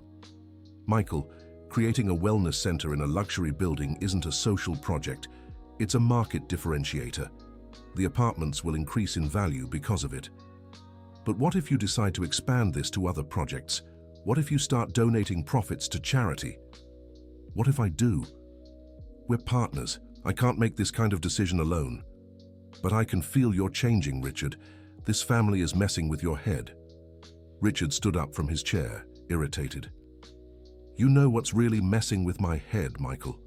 Michael, creating a wellness center in a luxury building isn't a social project. It's a market differentiator. The apartments will increase in value because of it. But what if you decide to expand this to other projects? What if you start donating profits to charity? What if I do? We're partners. I can't make this kind of decision alone. But I can feel you're changing, Richard. This family is messing with your head. Richard stood up from his chair, irritated. You know what's really messing with my head, Michael.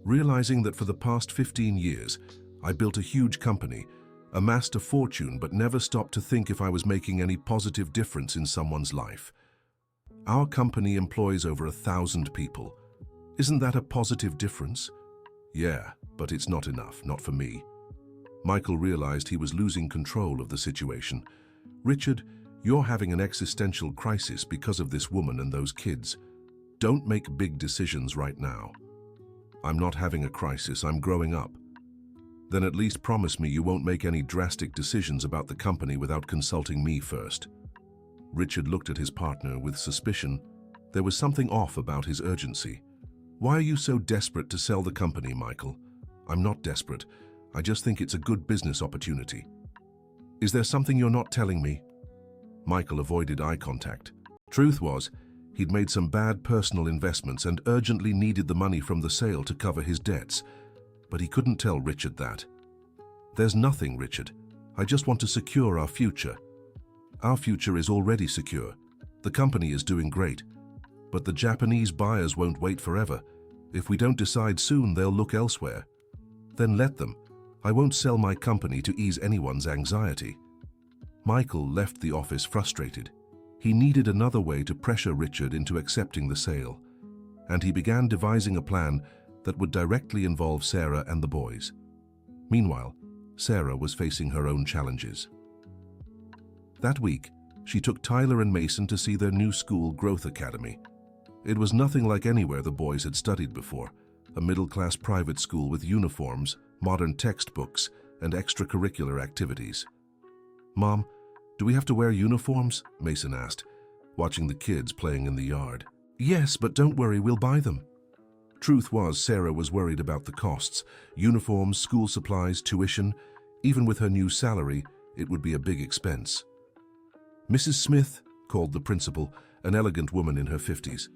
Realizing that for the past 15 years, I built a huge company, amassed a fortune, but never stopped to think if I was making any positive difference in someone's life. Our company employs over 1,000 people. Isn't that a positive difference? Yeah, but it's not enough, not for me. Michael realized he was losing control of the situation. Richard, you're having an existential crisis because of this woman and those kids. Don't make big decisions right now. I'm not having a crisis, I'm growing up. Then at least promise me you won't make any drastic decisions about the company without consulting me first. Richard looked at his partner with suspicion. There was something off about his urgency. Why are you so desperate to sell the company, Michael? I'm not desperate. I just think it's a good business opportunity. Is there something you're not telling me? Michael avoided eye contact. Truth was, he'd made some bad personal investments and urgently needed the money from the sale to cover his debts. But he couldn't tell Richard that. There's nothing, Richard. I just want to secure our future. Our future is already secure. The company is doing great. But the Japanese buyers won't wait forever. If we don't decide soon, they'll look elsewhere. Then let them. I won't sell my company to ease anyone's anxiety. Michael left the office frustrated. He needed another way to pressure Richard into accepting the sale, and he began devising a plan that would directly involve Sarah and the boys. Meanwhile, Sarah was facing her own challenges. That week, she took Tyler and Mason to see their new school, Growth Academy. It was nothing like anywhere the boys had studied before, a middle-class private school with uniforms, modern textbooks, and extracurricular activities. "Mom, do we have to wear uniforms?" Mason asked, watching the kids playing in the yard. "Yes, but don't worry, we'll buy them." Truth was, Sarah was worried about the costs: uniforms, school supplies, tuition. Even with her new salary, it would be a big expense. "Mrs. Smith," called the principal, an elegant woman in her 50s.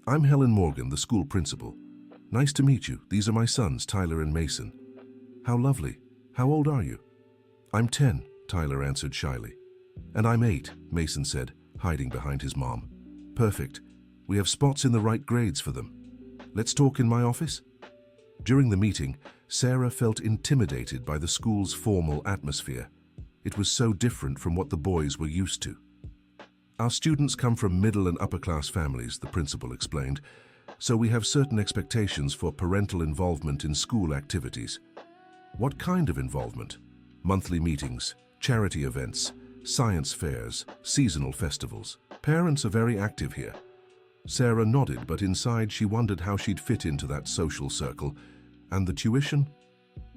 "I'm Helen Morgan, the school principal. Nice to meet you. These are my sons, Tyler and Mason." "How lovely. How old are you?" "I'm 10, Tyler answered shyly. "And I'm 8, Mason said, hiding behind his mom. "Perfect. We have spots in the right grades for them. Let's talk in my office?" During the meeting, Sarah felt intimidated by the school's formal atmosphere. It was so different from what the boys were used to. "Our students come from middle and upper-class families," the principal explained, "so we have certain expectations for parental involvement in school activities." "What kind of involvement?" "Monthly meetings, charity events, science fairs, seasonal festivals. Parents are very active here." Sarah nodded, but inside she wondered how she'd fit into that social circle. "And the tuition?"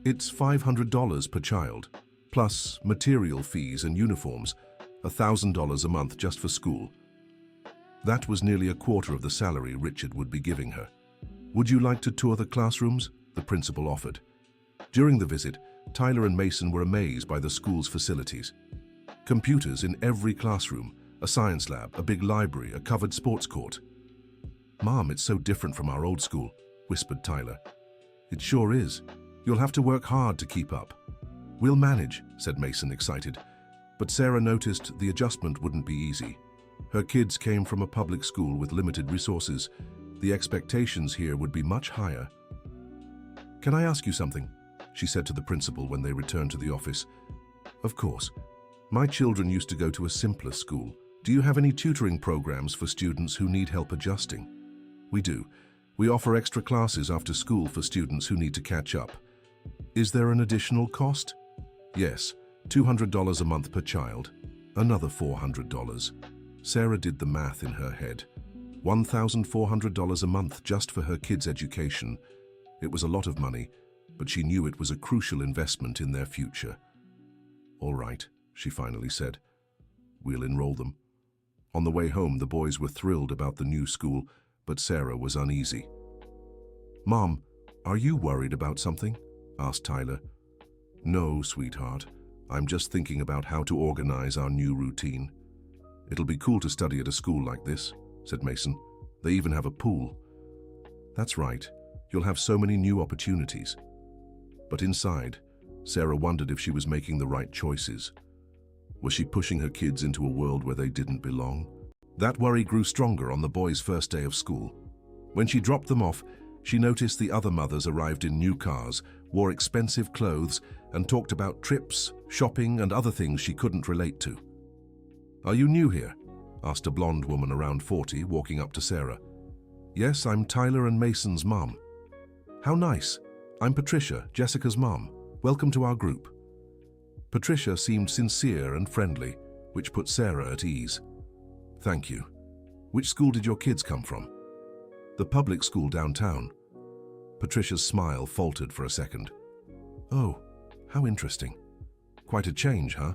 "It's $500 per child, plus material fees and uniforms, $1,000 a month just for school." That was nearly a quarter of the salary Richard would be giving her. "Would you like to tour the classrooms?" the principal offered. During the visit, Tyler and Mason were amazed by the school's facilities. Computers in every classroom, a science lab, a big library, a covered sports court. "Mom, it's so different from our old school," whispered Tyler. "It sure is. You'll have to work hard to keep up." "We'll manage," said Mason, excited. But Sarah noticed the adjustment wouldn't be easy. Her kids came from a public school with limited resources. The expectations here would be much higher. "Can I ask you something?" she said to the principal when they returned to the office. "Of course. My children used to go to a simpler school. Do you have any tutoring programs for students who need help adjusting?" "We do. We offer extra classes after school for students who need to catch up." "Is there an additional cost?" "Yes, $200 a month per child. Another $400. Sarah did the math in her head. $1,400 a month just for her kids' education. It was a lot of money, but she knew it was a crucial investment in their future. "All right," she finally said. "We'll enroll them." On the way home, the boys were thrilled about the new school, but Sarah was uneasy. "Mom, are you worried about something?" asked Tyler. "No, sweetheart. I'm just thinking about how to organize our new routine." "It'll be cool to study at a school like this," said Mason. "They even have a pool." "That's right. You'll have so many new opportunities." But inside, Sarah wondered if she was making the right choices. Was she pushing her kids into a world where they didn't belong? That worry grew stronger on the boys' first day of school. When she dropped them off, she noticed the other mothers arrived in new cars, wore expensive clothes, and talked about trips, shopping, and other things she couldn't relate to. "Are you new here?" asked a blonde woman around 40, walking up to Sarah. "Yes, I'm Tyler and Mason's mom." "How nice. I'm Patricia, Jessica's mom. Welcome to our group." Patricia seemed sincere and friendly, which put Sarah at ease. "Thank you. Which school did your kids come from?" "The public school downtown." Patricia's smile faltered for a second. "Oh, how interesting. Quite a change, huh?"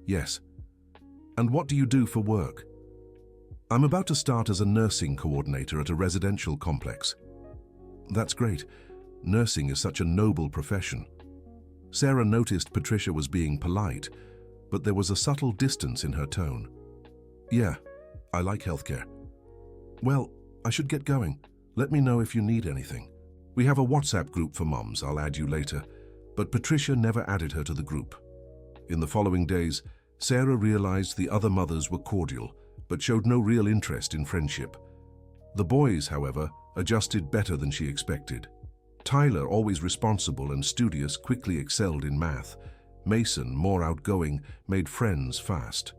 "Yes. And what do you do for work?" "I'm about to start as a nursing coordinator at a residential complex." "That's great. Nursing is such a noble profession." Sarah noticed Patricia was being polite, but there was a subtle distance in her tone. "Yeah, I like healthcare." "Well, I should get going. Let me know if you need anything. We have a WhatsApp group for moms. I'll add you later." But Patricia never added her to the group. In the following days, Sarah realized the other mothers were cordial, but showed no real interest in friendship. The boys, however, adjusted better than she expected. Tyler, always responsible and studious, quickly excelled in math. Mason, more outgoing, made friends fast.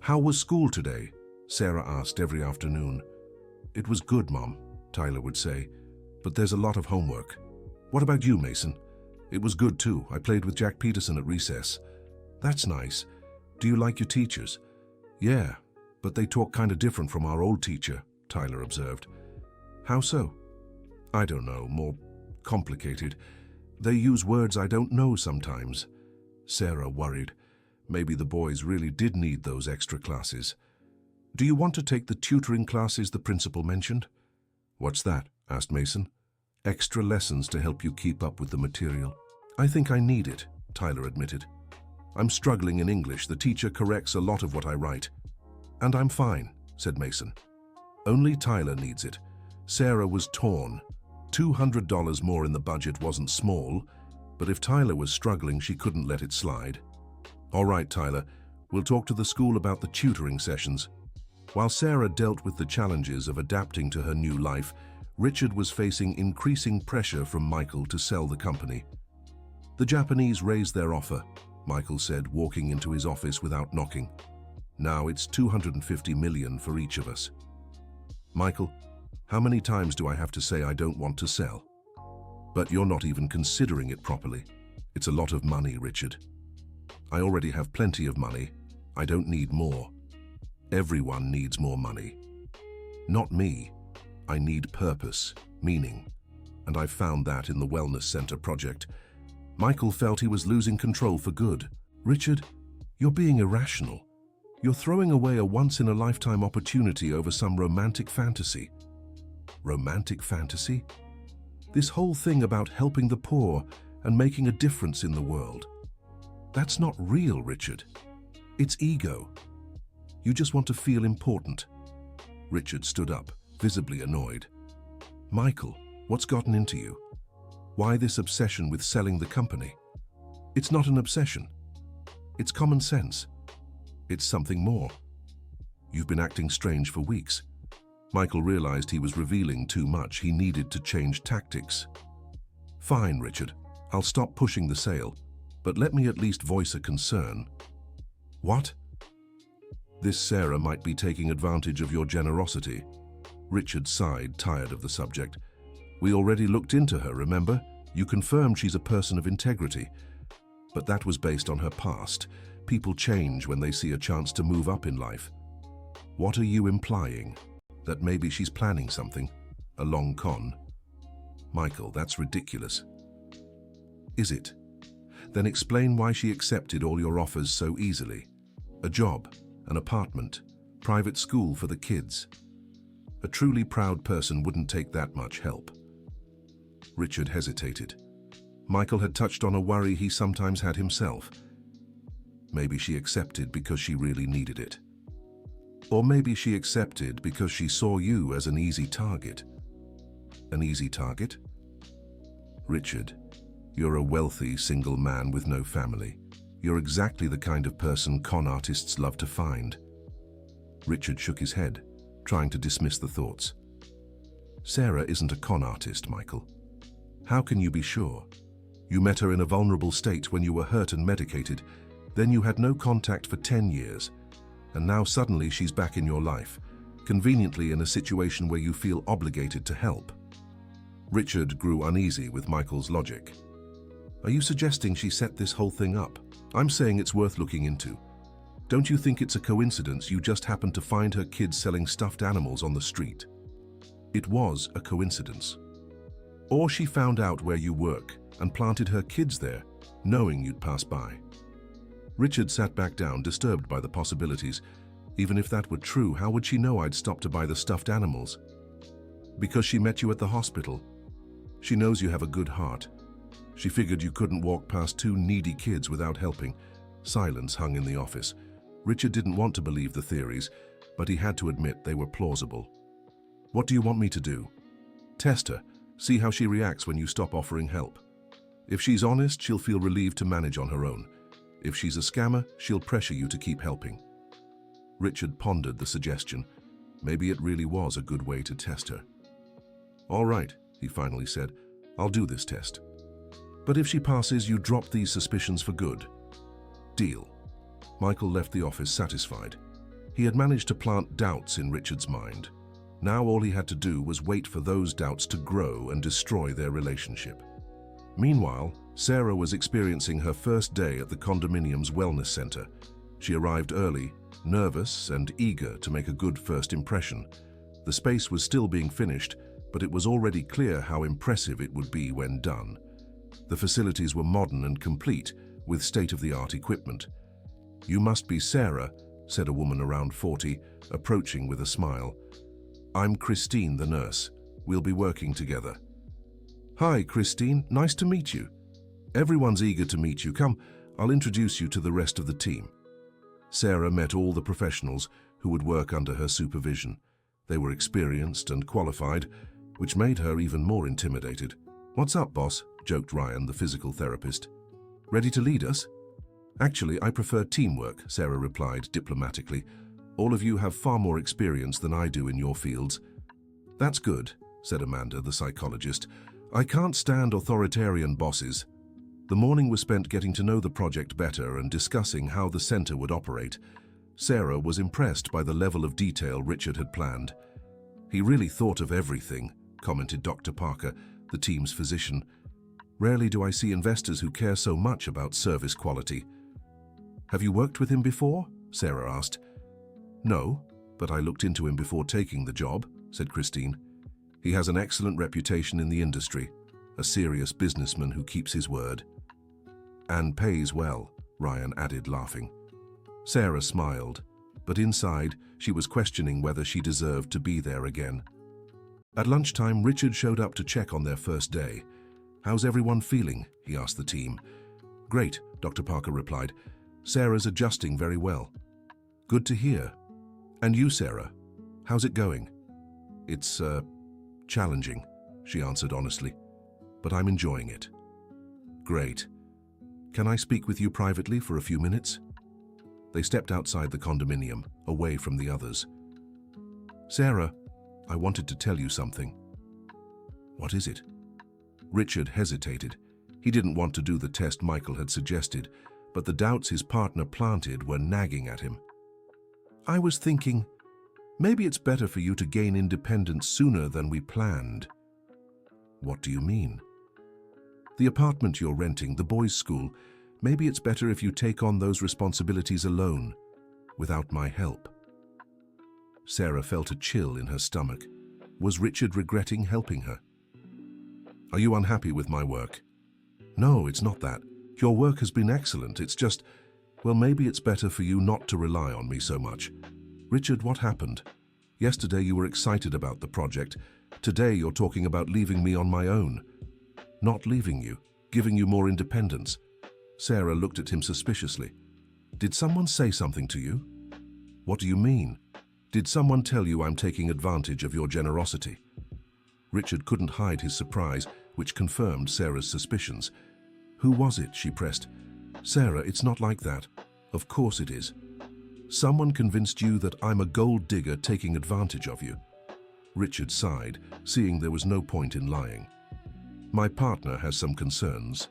"How was school today?" Sarah asked every afternoon. "It was good, Mom," Tyler would say, "but there's a lot of homework." "What about you, Mason?" "It was good too. I played with Jack Peterson at recess." "That's nice. Do you like your teachers?" "Yeah, but they talk kind of different from our old teacher," Tyler observed. "How so?" "I don't know, more complicated. They use words I don't know sometimes." Sarah worried. Maybe the boys really did need those extra classes. "Do you want to take the tutoring classes the principal mentioned?" "What's that?" asked Mason. "Extra lessons to help you keep up with the material." "I think I need it," Tyler admitted. "I'm struggling in English. The teacher corrects a lot of what I write." "And I'm fine," said Mason. Only Tyler needs it. Sarah was torn. $200 more in the budget wasn't small, but if Tyler was struggling, she couldn't let it slide. "All right, Tyler, we'll talk to the school about the tutoring sessions." While Sarah dealt with the challenges of adapting to her new life, Richard was facing increasing pressure from Michael to sell the company. "The Japanese raised their offer," Michael said, walking into his office without knocking. "Now it's $250 million for each of us." "Michael, how many times do I have to say I don't want to sell?" "But you're not even considering it properly. It's a lot of money, Richard." "I already have plenty of money. I don't need more." "Everyone needs more money." "Not me. I need purpose, meaning. And I've found that in the Wellness Center project." Michael felt he was losing control for good. "Richard, you're being irrational. You're throwing away a once-in-a-lifetime opportunity over some romantic fantasy." "Romantic fantasy?" "This whole thing about helping the poor and making a difference in the world. That's not real, Richard. It's ego. You just want to feel important." Richard stood up, visibly annoyed. "Michael, what's gotten into you? Why this obsession with selling the company?" "It's not an obsession. It's common sense. It's something more. You've been acting strange for weeks." Michael realized he was revealing too much. He needed to change tactics. "Fine, Richard. I'll stop pushing the sale, but let me at least voice a concern." "What?" "This Sarah might be taking advantage of your generosity." Richard sighed, tired of the subject. "We already looked into her, remember? You confirmed she's a person of integrity. But that was based on her past. People change when they see a chance to move up in life." "What are you implying? That maybe she's planning something? A long con?" "Michael, that's ridiculous." "Is it? Then explain why she accepted all your offers so easily. A job, an apartment, private school for the kids. A truly proud person wouldn't take that much help." Richard hesitated. Michael had touched on a worry he sometimes had himself. Maybe she accepted because she really needed it. Or maybe she accepted because she saw you as an easy target. An easy target? "Richard, you're a wealthy single man with no family. You're exactly the kind of person con artists love to find." Richard shook his head, trying to dismiss the thoughts. "Sarah isn't a con artist, Michael. How can you be sure? You met her in a vulnerable state when you were hurt and medicated. Then you had no contact for 10 years. And now suddenly she's back in your life, conveniently in a situation where you feel obligated to help." Richard grew uneasy with Michael's logic. "Are you suggesting she set this whole thing up?" "I'm saying it's worth looking into. Don't you think it's a coincidence you just happened to find her kids selling stuffed animals on the street?" "It was a coincidence. Or she found out where you work and planted her kids there, knowing you'd pass by." Richard sat back down, disturbed by the possibilities. Even if that were true, how would she know I'd stopped to buy the stuffed animals? "Because she met you at the hospital. She knows you have a good heart. She figured you couldn't walk past 2 needy kids without helping." Silence hung in the office. Richard didn't want to believe the theories, but he had to admit they were plausible. "What do you want me to do?" "Test her. See how she reacts when you stop offering help. If she's honest, she'll feel relieved to manage on her own. If she's a scammer, she'll pressure you to keep helping. Richard pondered the suggestion. Maybe it really was a good way to test her. All right, he finally said, I'll do this test. But if she passes, you drop these suspicions for good. Deal. Michael left the office satisfied. He had managed to plant doubts in Richard's mind. Now all he had to do was wait for those doubts to grow and destroy their relationship. Meanwhile, Sarah was experiencing her first day at the condominium's wellness center. She arrived early, nervous and eager to make a good first impression. The space was still being finished, but it was already clear how impressive it would be when done. The facilities were modern and complete, with state-of-the-art equipment. "You must be Sarah," said a woman around 40, approaching with a smile. "I'm Christine, the nurse. We'll be working together." "Hi, Christine. Nice to meet you." "Everyone's eager to meet you. Come, I'll introduce you to the rest of the team." Sarah met all the professionals who would work under her supervision. They were experienced and qualified, which made her even more intimidated. "What's up, boss?" joked Ryan, the physical therapist. "Ready to lead us?" "Actually, I prefer teamwork," Sarah replied diplomatically. "All of you have far more experience than I do in your fields." "That's good," said Amanda, the psychologist. "I can't stand authoritarian bosses." The morning was spent getting to know the project better and discussing how the center would operate. Sarah was impressed by the level of detail Richard had planned. "He really thought of everything," commented Dr. Parker, the team's physician. "Rarely do I see investors who care so much about service quality." "Have you worked with him before?" Sarah asked. "No, but I looked into him before taking the job," said Christine. "He has an excellent reputation in the industry, a serious businessman who keeps his word." "And pays well," Ryan added, laughing. Sarah smiled, but inside she was questioning whether she deserved to be there again. At lunchtime, Richard showed up to check on their first day. "How's everyone feeling?" he asked the team. "Great," Dr. Parker replied. "Sarah's adjusting very well." "Good to hear. And you, Sarah? How's it going?" "It's, challenging," she answered honestly. "But I'm enjoying it." "Great. Can I speak with you privately for a few minutes?" They stepped outside the condominium, away from the others. "Sarah, I wanted to tell you something." "What is it?" Richard hesitated. He didn't want to do the test Michael had suggested, but the doubts his partner planted were nagging at him. "I was thinking, maybe it's better for you to gain independence sooner than we planned." "What do you mean?" "The apartment you're renting, the boys' school, maybe it's better if you take on those responsibilities alone, without my help." Sarah felt a chill in her stomach. Was Richard regretting helping her? "Are you unhappy with my work?" "No, it's not that. Your work has been excellent. It's just, well, maybe it's better for you not to rely on me so much." "Richard, what happened? Yesterday you were excited about the project. Today you're talking about leaving me on my own." "Not leaving you, giving you more independence." Sarah looked at him suspiciously. "Did someone say something to you?" "What do you mean? Did someone tell you I'm taking advantage of your generosity?" Richard couldn't hide his surprise, which confirmed Sarah's suspicions. "Who was it?" she pressed. "Sarah, it's not like that. Of course it is. Someone convinced you that I'm a gold digger taking advantage of you." Richard sighed, seeing there was no point in lying. "My partner has some concerns."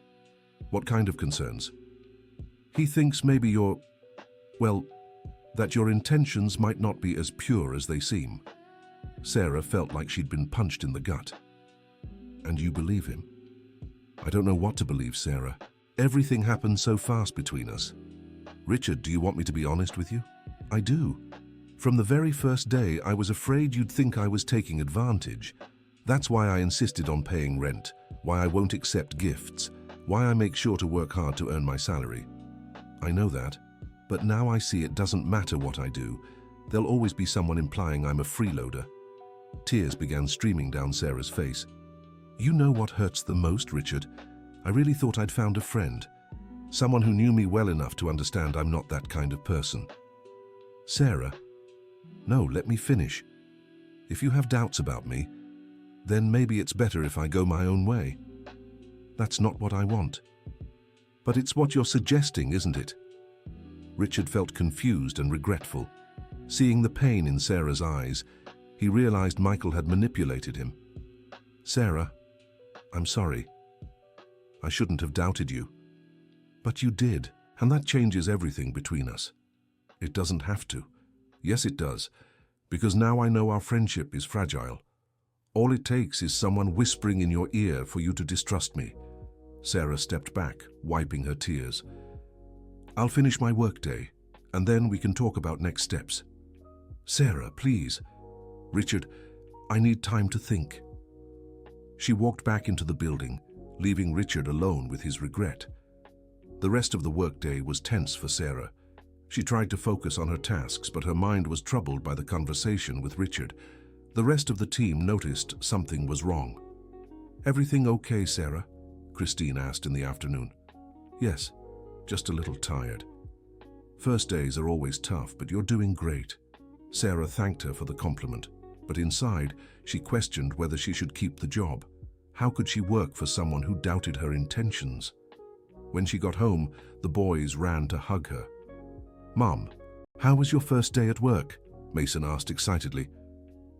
"What kind of concerns?" "He thinks maybe that your intentions might not be as pure as they seem." Sarah felt like she'd been punched in the gut. "And you believe him?" "I don't know what to believe, Sarah. Everything happened so fast between us." "Richard, do you want me to be honest with you?" "I do. From the very first day, I was afraid you'd think I was taking advantage. That's why I insisted on paying rent, why I won't accept gifts, why I make sure to work hard to earn my salary." "I know that, but now I see it doesn't matter what I do. There'll always be someone implying I'm a freeloader." Tears began streaming down Sarah's face. "You know what hurts the most, Richard? I really thought I'd found a friend. Someone who knew me well enough to understand I'm not that kind of person." "Sarah, no, let me finish. If you have doubts about me, then maybe it's better if I go my own way." "That's not what I want." "But it's what you're suggesting, isn't it?" Richard felt confused and regretful. Seeing the pain in Sarah's eyes, he realized Michael had manipulated him. "Sarah, I'm sorry. I shouldn't have doubted you. But you did, and that changes everything between us." "It doesn't have to." "Yes, it does, because now I know our friendship is fragile. All it takes is someone whispering in your ear for you to distrust me." Sarah stepped back, wiping her tears. "I'll finish my workday, and then we can talk about next steps." "Sarah, please." "Richard, I need time to think." She walked back into the building, leaving Richard alone with his regret. The rest of the workday was tense for Sarah. She tried to focus on her tasks, but her mind was troubled by the conversation with Richard. The rest of the team noticed something was wrong. "Everything okay, Sarah?" Christine asked in the afternoon. "Yes, just a little tired." "First days are always tough, but you're doing great." Sarah thanked her for the compliment, but inside, she questioned whether she should keep the job. How could she work for someone who doubted her intentions? When she got home, the boys ran to hug her. "Mom, how was your first day at work?" Mason asked excitedly.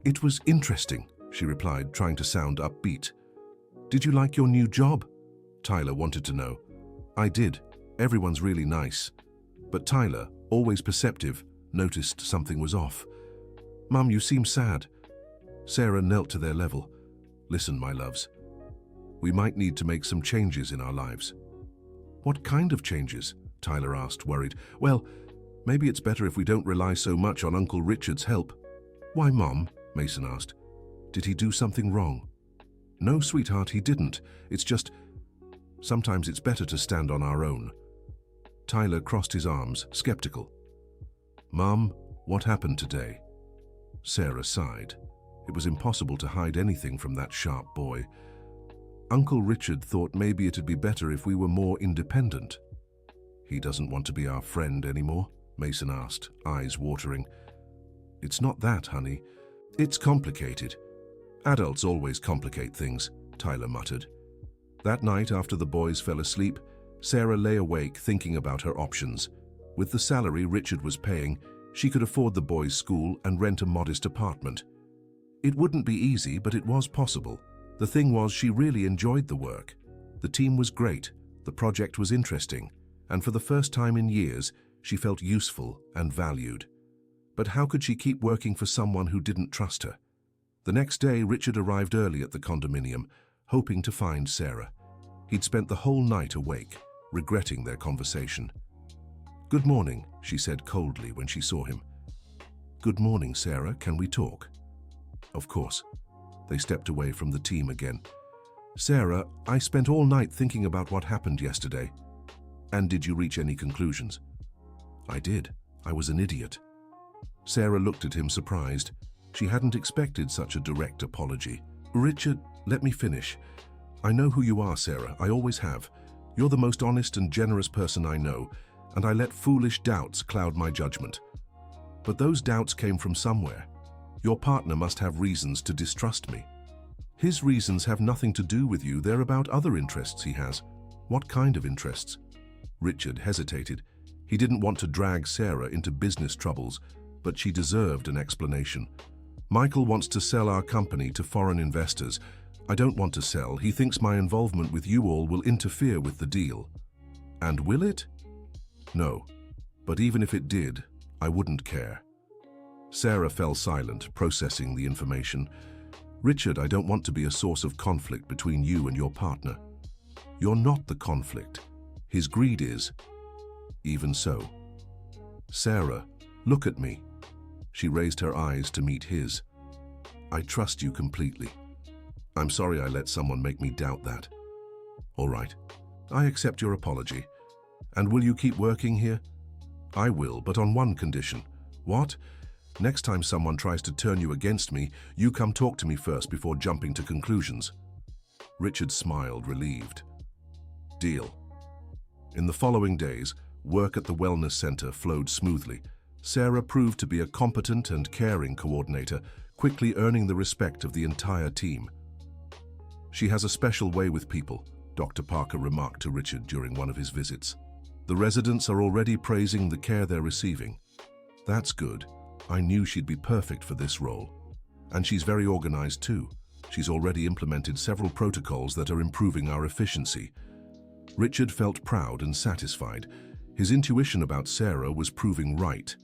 "It was interesting," she replied, trying to sound upbeat. "Did you like your new job?" Tyler wanted to know. "I did. Everyone's really nice." But Tyler, always perceptive, noticed something was off. "Mum, you seem sad." Sarah knelt to their level. "Listen, my loves. We might need to make some changes in our lives." "What kind of changes?" Tyler asked, worried. "Well, maybe it's better if we don't rely so much on Uncle Richard's help." "Why, Mom?" Mason asked. "Did he do something wrong?" "No, sweetheart, he didn't. It's just, sometimes it's better to stand on our own." Tyler crossed his arms, skeptical. "Mom, what happened today?" Sarah sighed. It was impossible to hide anything from that sharp boy. "Uncle Richard thought maybe it'd be better if we were more independent." "He doesn't want to be our friend anymore?" Mason asked, eyes watering. "It's not that, honey. It's complicated. Adults always complicate things," Tyler muttered. That night, after the boys fell asleep, Sarah lay awake thinking about her options. With the salary Richard was paying, she could afford the boys' school and rent a modest apartment. It wouldn't be easy, but it was possible. The thing was, she really enjoyed the work. The team was great, the project was interesting, and for the first time in years, she felt useful and valued. But how could she keep working for someone who didn't trust her? The next day, Richard arrived early at the condominium, hoping to find Sarah. He'd spent the whole night awake, regretting their conversation. "Good morning," she said coldly when she saw him. "Good morning, Sarah. Can we talk?" "Of course." They stepped away from the team again. "Sarah, I spent all night thinking about what happened yesterday." "And did you reach any conclusions?" "I did. I was an idiot." Sarah looked at him surprised. She hadn't expected such a direct apology. "Richard, let me finish. I know who you are, Sarah. I always have. You're the most honest and generous person I know, and I let foolish doubts cloud my judgment. But those doubts came from somewhere. Your partner must have reasons to distrust me. His reasons have nothing to do with you. They're about other interests he has." "What kind of interests?" Richard hesitated. He didn't want to drag Sarah into business troubles, but she deserved an explanation. "Michael wants to sell our company to foreign investors. I don't want to sell. He thinks my involvement with you all will interfere with the deal." "And will it?" "No. But even if it did, I wouldn't care." Sarah fell silent, processing the information. "Richard, I don't want to be a source of conflict between you and your partner." "You're not the conflict. His greed is." "Even so." "Sarah, look at me." She raised her eyes to meet his. "I trust you completely. I'm sorry I let someone make me doubt that." "All right. I accept your apology. And will you keep working here?" "I will, but on one condition." "What?" "Next time someone tries to turn you against me, you come talk to me first before jumping to conclusions." Richard smiled, relieved. "Deal." In the following days, work at the wellness center flowed smoothly. Sarah proved to be a competent and caring coordinator, quickly earning the respect of the entire team. "She has a special way with people," Dr. Parker remarked to Richard during one of his visits. The residents are already praising the care they're receiving. That's good. I knew she'd be perfect for this role. And she's very organized too. She's already implemented several protocols that are improving our efficiency. Richard felt proud and satisfied. His intuition about Sarah was proving right.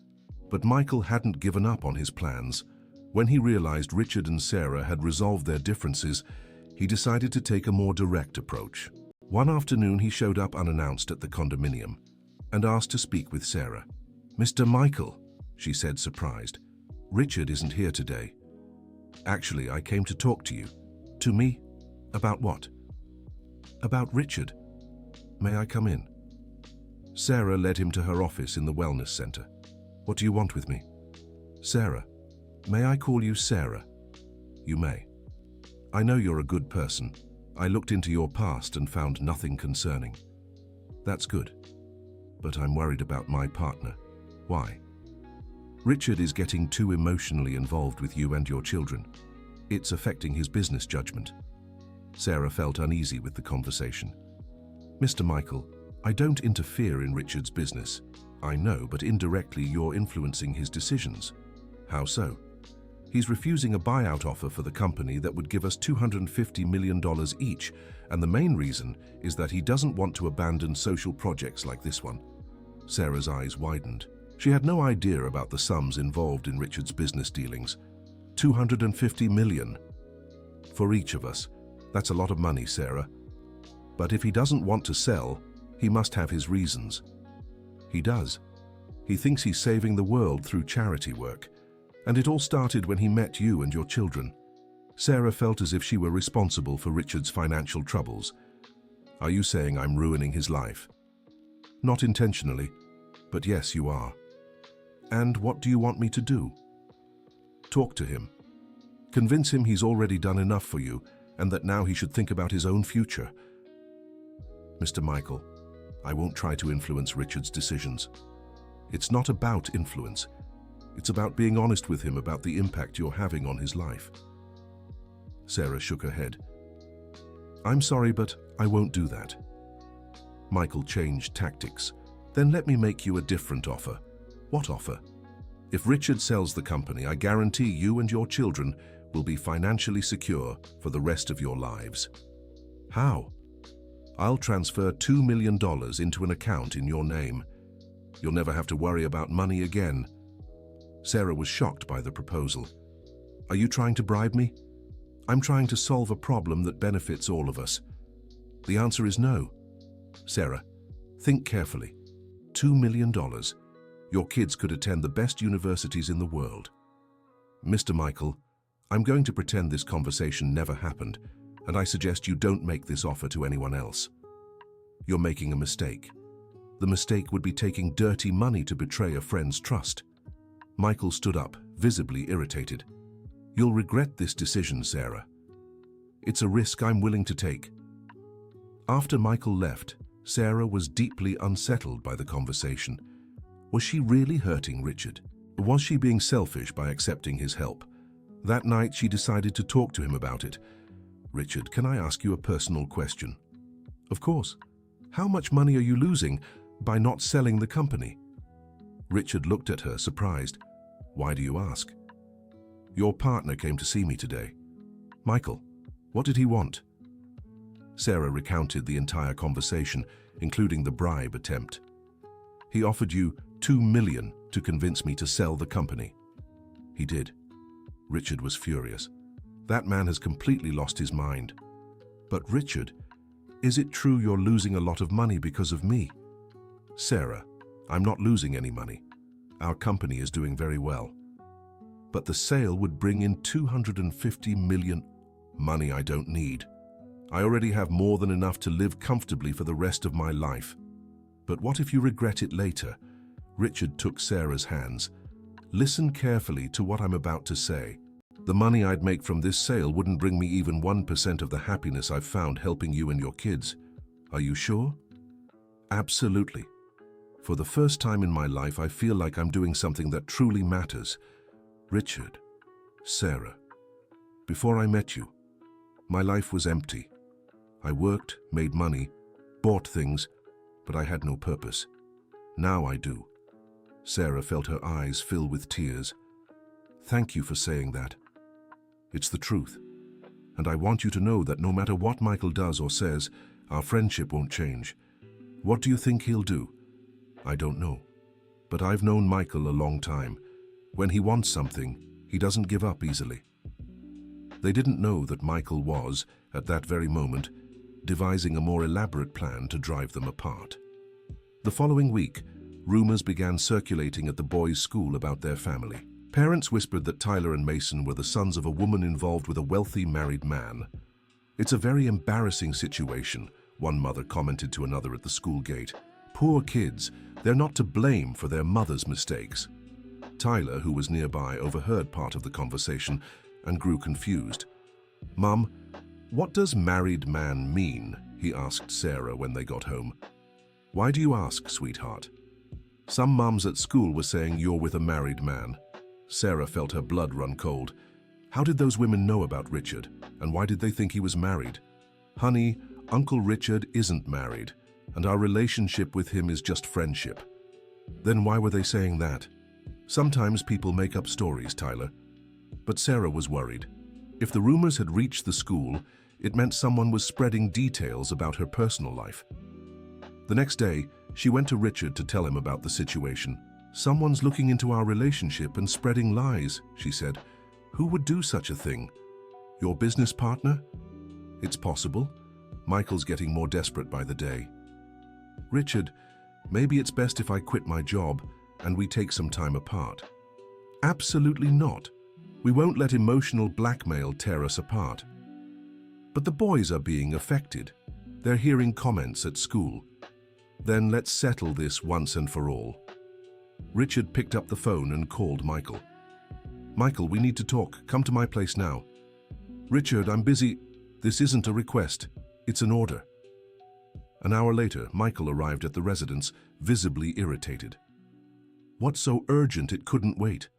But Michael hadn't given up on his plans. When he realized Richard and Sarah had resolved their differences, he decided to take a more direct approach. One afternoon, he showed up unannounced at the condominium and asked to speak with Sarah. "Mr. Michael," she said, surprised. "Richard isn't here today." "Actually, I came to talk to you." "To me? About what?" "About Richard. May I come in?" Sarah led him to her office in the wellness center. "What do you want with me?" "Sarah. May I call you Sarah?" "You may. I know you're a good person. I looked into your past and found nothing concerning." "That's good. But I'm worried about my partner." "Why?" "Richard is getting too emotionally involved with you and your children. It's affecting his business judgment." Sarah felt uneasy with the conversation. "Mr. Michael, I don't interfere in Richard's business. I know, but indirectly you're influencing his decisions." "How so?" "He's refusing a buyout offer for the company that would give us $250 million each, and the main reason is that he doesn't want to abandon social projects like this one." Sarah's eyes widened. She had no idea about the sums involved in Richard's business dealings. $250 million. For each of us. That's a lot of money, Sarah. But if he doesn't want to sell, he must have his reasons. He does. He thinks he's saving the world through charity work. And it all started when he met you and your children. Sarah felt as if she were responsible for Richard's financial troubles. "Are you saying I'm ruining his life?" "Not intentionally, but yes, you are." "And what do you want me to do?" "Talk to him. Convince him he's already done enough for you and that now he should think about his own future." "Mr. Michael, I won't try to influence Richard's decisions. It's not about influence. It's about being honest with him about the impact you're having on his life." Sarah shook her head. "I'm sorry, but I won't do that." Michael changed tactics. "Then let me make you a different offer." "What offer?" "If Richard sells the company, I guarantee you and your children will be financially secure for the rest of your lives." "How?" "I'll transfer $2 million into an account in your name. You'll never have to worry about money again." Sarah was shocked by the proposal. "Are you trying to bribe me?" "I'm trying to solve a problem that benefits all of us." "The answer is no." "Sarah, think carefully. $2 million. Your kids could attend the best universities in the world." "Mr. Michael, I'm going to pretend this conversation never happened, and I suggest you don't make this offer to anyone else. You're making a mistake. The mistake would be taking dirty money to betray a friend's trust." Michael stood up, visibly irritated. "You'll regret this decision, Sarah. It's a risk I'm willing to take." After Michael left, Sarah was deeply unsettled by the conversation. Was she really hurting Richard? Was she being selfish by accepting his help? That night, she decided to talk to him about it. "Richard, can I ask you a personal question?" "Of course. How much money are you losing by not selling the company?" Richard looked at her, surprised. "Why do you ask?" "Your partner came to see me today." "Michael, what did he want?" Sarah recounted the entire conversation, including the bribe attempt. "He offered you $2 million to convince me to sell the company." "He did." Richard was furious. "That man has completely lost his mind." "But Richard, is it true you're losing a lot of money because of me?" "Sarah, I'm not losing any money. Our company is doing very well." "But the sale would bring in $250 million. Money I don't need. I already have more than enough to live comfortably for the rest of my life." "But what if you regret it later?" Richard took Sarah's hands. "Listen carefully to what I'm about to say. The money I'd make from this sale wouldn't bring me even 1% of the happiness I've found helping you and your kids. Are you sure?" "Absolutely. For the first time in my life, I feel like I'm doing something that truly matters." "Richard, Sarah, before I met you, my life was empty. I worked, made money, bought things, but I had no purpose. Now I do." Sarah felt her eyes fill with tears. "Thank you for saying that. It's the truth. And I want you to know that no matter what Michael does or says, our friendship won't change. What do you think he'll do?" "I don't know. But I've known Michael a long time. When he wants something, he doesn't give up easily." They didn't know that Michael was, at that very moment, devising a more elaborate plan to drive them apart. The following week, rumors began circulating at the boys' school about their family. Parents whispered that Tyler and Mason were the sons of a woman involved with a wealthy married man. "It's a very embarrassing situation," one mother commented to another at the school gate. "Poor kids, they're not to blame for their mother's mistakes." Tyler, who was nearby, overheard part of the conversation and grew confused. "Mum, what does married man mean?" he asked Sarah when they got home. "Why do you ask, sweetheart?" "Some mums at school were saying you're with a married man." Sarah felt her blood run cold. How did those women know about Richard, and why did they think he was married? "Honey, Uncle Richard isn't married, and our relationship with him is just friendship." "Then why were they saying that?" "Sometimes people make up stories, Tyler." But Sarah was worried. If the rumors had reached the school, it meant someone was spreading details about her personal life. The next day, she went to Richard to tell him about the situation. "Someone's looking into our relationship and spreading lies," she said. "Who would do such a thing? Your business partner?" "It's possible. Michael's getting more desperate by the day." "Richard, maybe it's best if I quit my job and we take some time apart." "Absolutely not. We won't let emotional blackmail tear us apart." "But the boys are being affected. They're hearing comments at school." "Then let's settle this once and for all." Richard picked up the phone and called Michael. "Michael, we need to talk. Come to my place now." "Richard, I'm busy." "This isn't a request. It's an order." An hour later, Michael arrived at the residence, visibly irritated. "What's so urgent it couldn't wait?"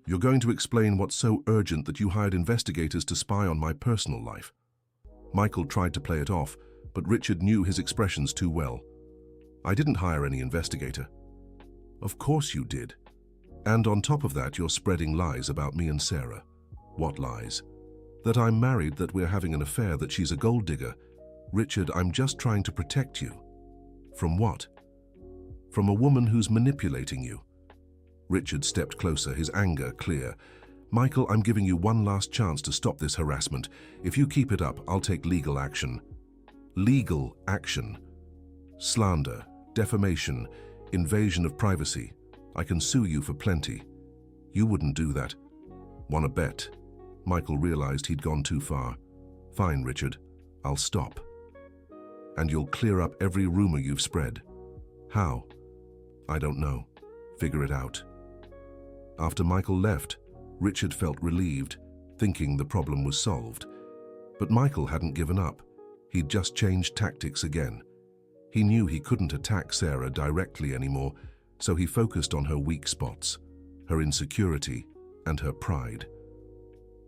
"You're going to explain what's so urgent that you hired investigators to spy on my personal life." Michael tried to play it off, but Richard knew his expressions too well. "I didn't hire any investigator." "Of course you did. And on top of that, you're spreading lies about me and Sarah." "What lies?" "That I'm married, that we're having an affair, that she's a gold digger." "Richard, I'm just trying to protect you." "From what?" "From a woman who's manipulating you." Richard stepped closer, his anger clear. "Michael, I'm giving you one last chance to stop this harassment. If you keep it up, I'll take legal action." "Legal action?" "Slander, defamation, invasion of privacy. I can sue you for plenty." "You wouldn't do that." "Wanna bet?" Michael realized he'd gone too far. "Fine, Richard. I'll stop. And you'll clear up every rumor you've spread." "How?" "I don't know. Figure it out." After Michael left, Richard felt relieved, thinking the problem was solved. But Michael hadn't given up. He'd just changed tactics again. He knew he couldn't attack Sarah directly anymore, so he focused on her weak spots, her insecurity, and her pride.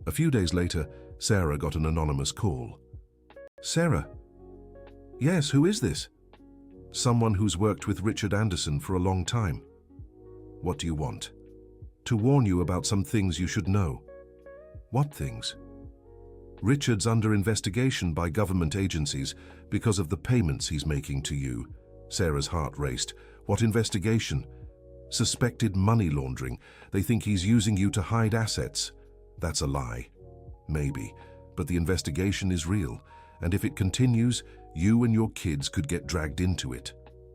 A few days later, Sarah got an anonymous call. "Sarah?" "Yes, who is this?" "Someone who's worked with Richard Anderson for a long time." "What do you want?" "To warn you about some things you should know." "What things?" "Richard's under investigation by government agencies because of the payments he's making to you." Sarah's heart raced. "What investigation?" "Suspected money laundering. They think he's using you to hide assets." "That's a lie." "Maybe, but the investigation is real, and if it continues, you and your kids could get dragged into it."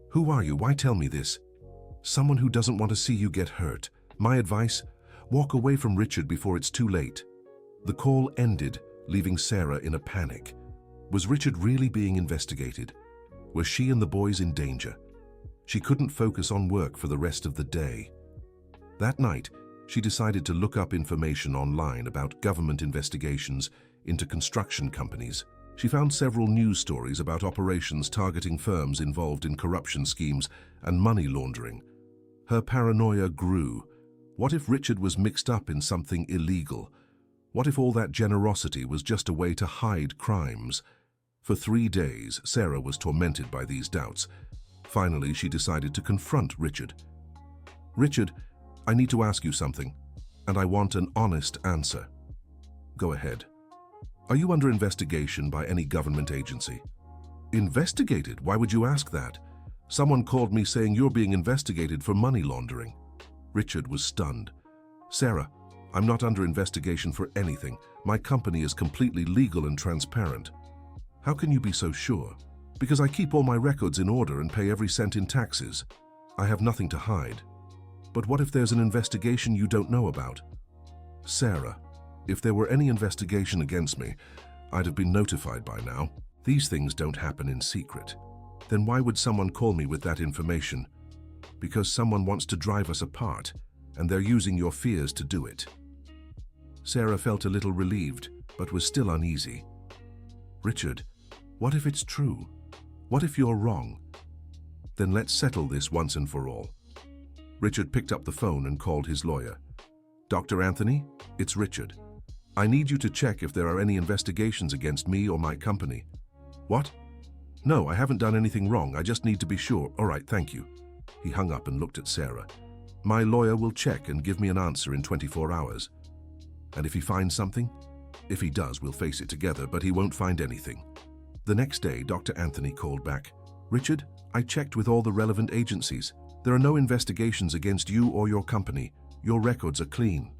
"Who are you? Why tell me this?" "Someone who doesn't want to see you get hurt. My advice? Walk away from Richard before it's too late." The call ended, leaving Sarah in a panic. Was Richard really being investigated? Was she and the boys in danger? She couldn't focus on work for the rest of the day. That night, she decided to look up information online about government investigations into construction companies. She found several news stories about operations targeting firms involved in corruption schemes and money laundering. Her paranoia grew. What if Richard was mixed up in something illegal? What if all that generosity was just a way to hide crimes? For 3 days, Sarah was tormented by these doubts. Finally, she decided to confront Richard. "Richard, I need to ask you something, and I want an honest answer." "Go ahead." "Are you under investigation by any government agency?" "Investigated? Why would you ask that? Someone called me saying you're being investigated for money laundering." Richard was stunned. "Sarah, I'm not under investigation for anything. My company is completely legal and transparent." "How can you be so sure?" "Because I keep all my records in order and pay every cent in taxes. I have nothing to hide." "But what if there's an investigation you don't know about?" "Sarah, if there were any investigation against me, I'd have been notified by now. These things don't happen in secret." "Then why would someone call me with that information?" "Because someone wants to drive us apart, and they're using your fears to do it." Sarah felt a little relieved, but was still uneasy. "Richard, what if it's true? What if you're wrong? Then let's settle this once and for all." Richard picked up the phone and called his lawyer. "Dr. Anthony, it's Richard. I need you to check if there are any investigations against me or my company." "What?" "No, I haven't done anything wrong. I just need to be sure." "All right, thank you." He hung up and looked at Sarah. "My lawyer will check and give me an answer in 24 hours. And if he finds something? If he does, we'll face it together, but he won't find anything." The next day, Dr. Anthony called back. "Richard, I checked with all the relevant agencies. There are no investigations against you or your company. Your records are clean."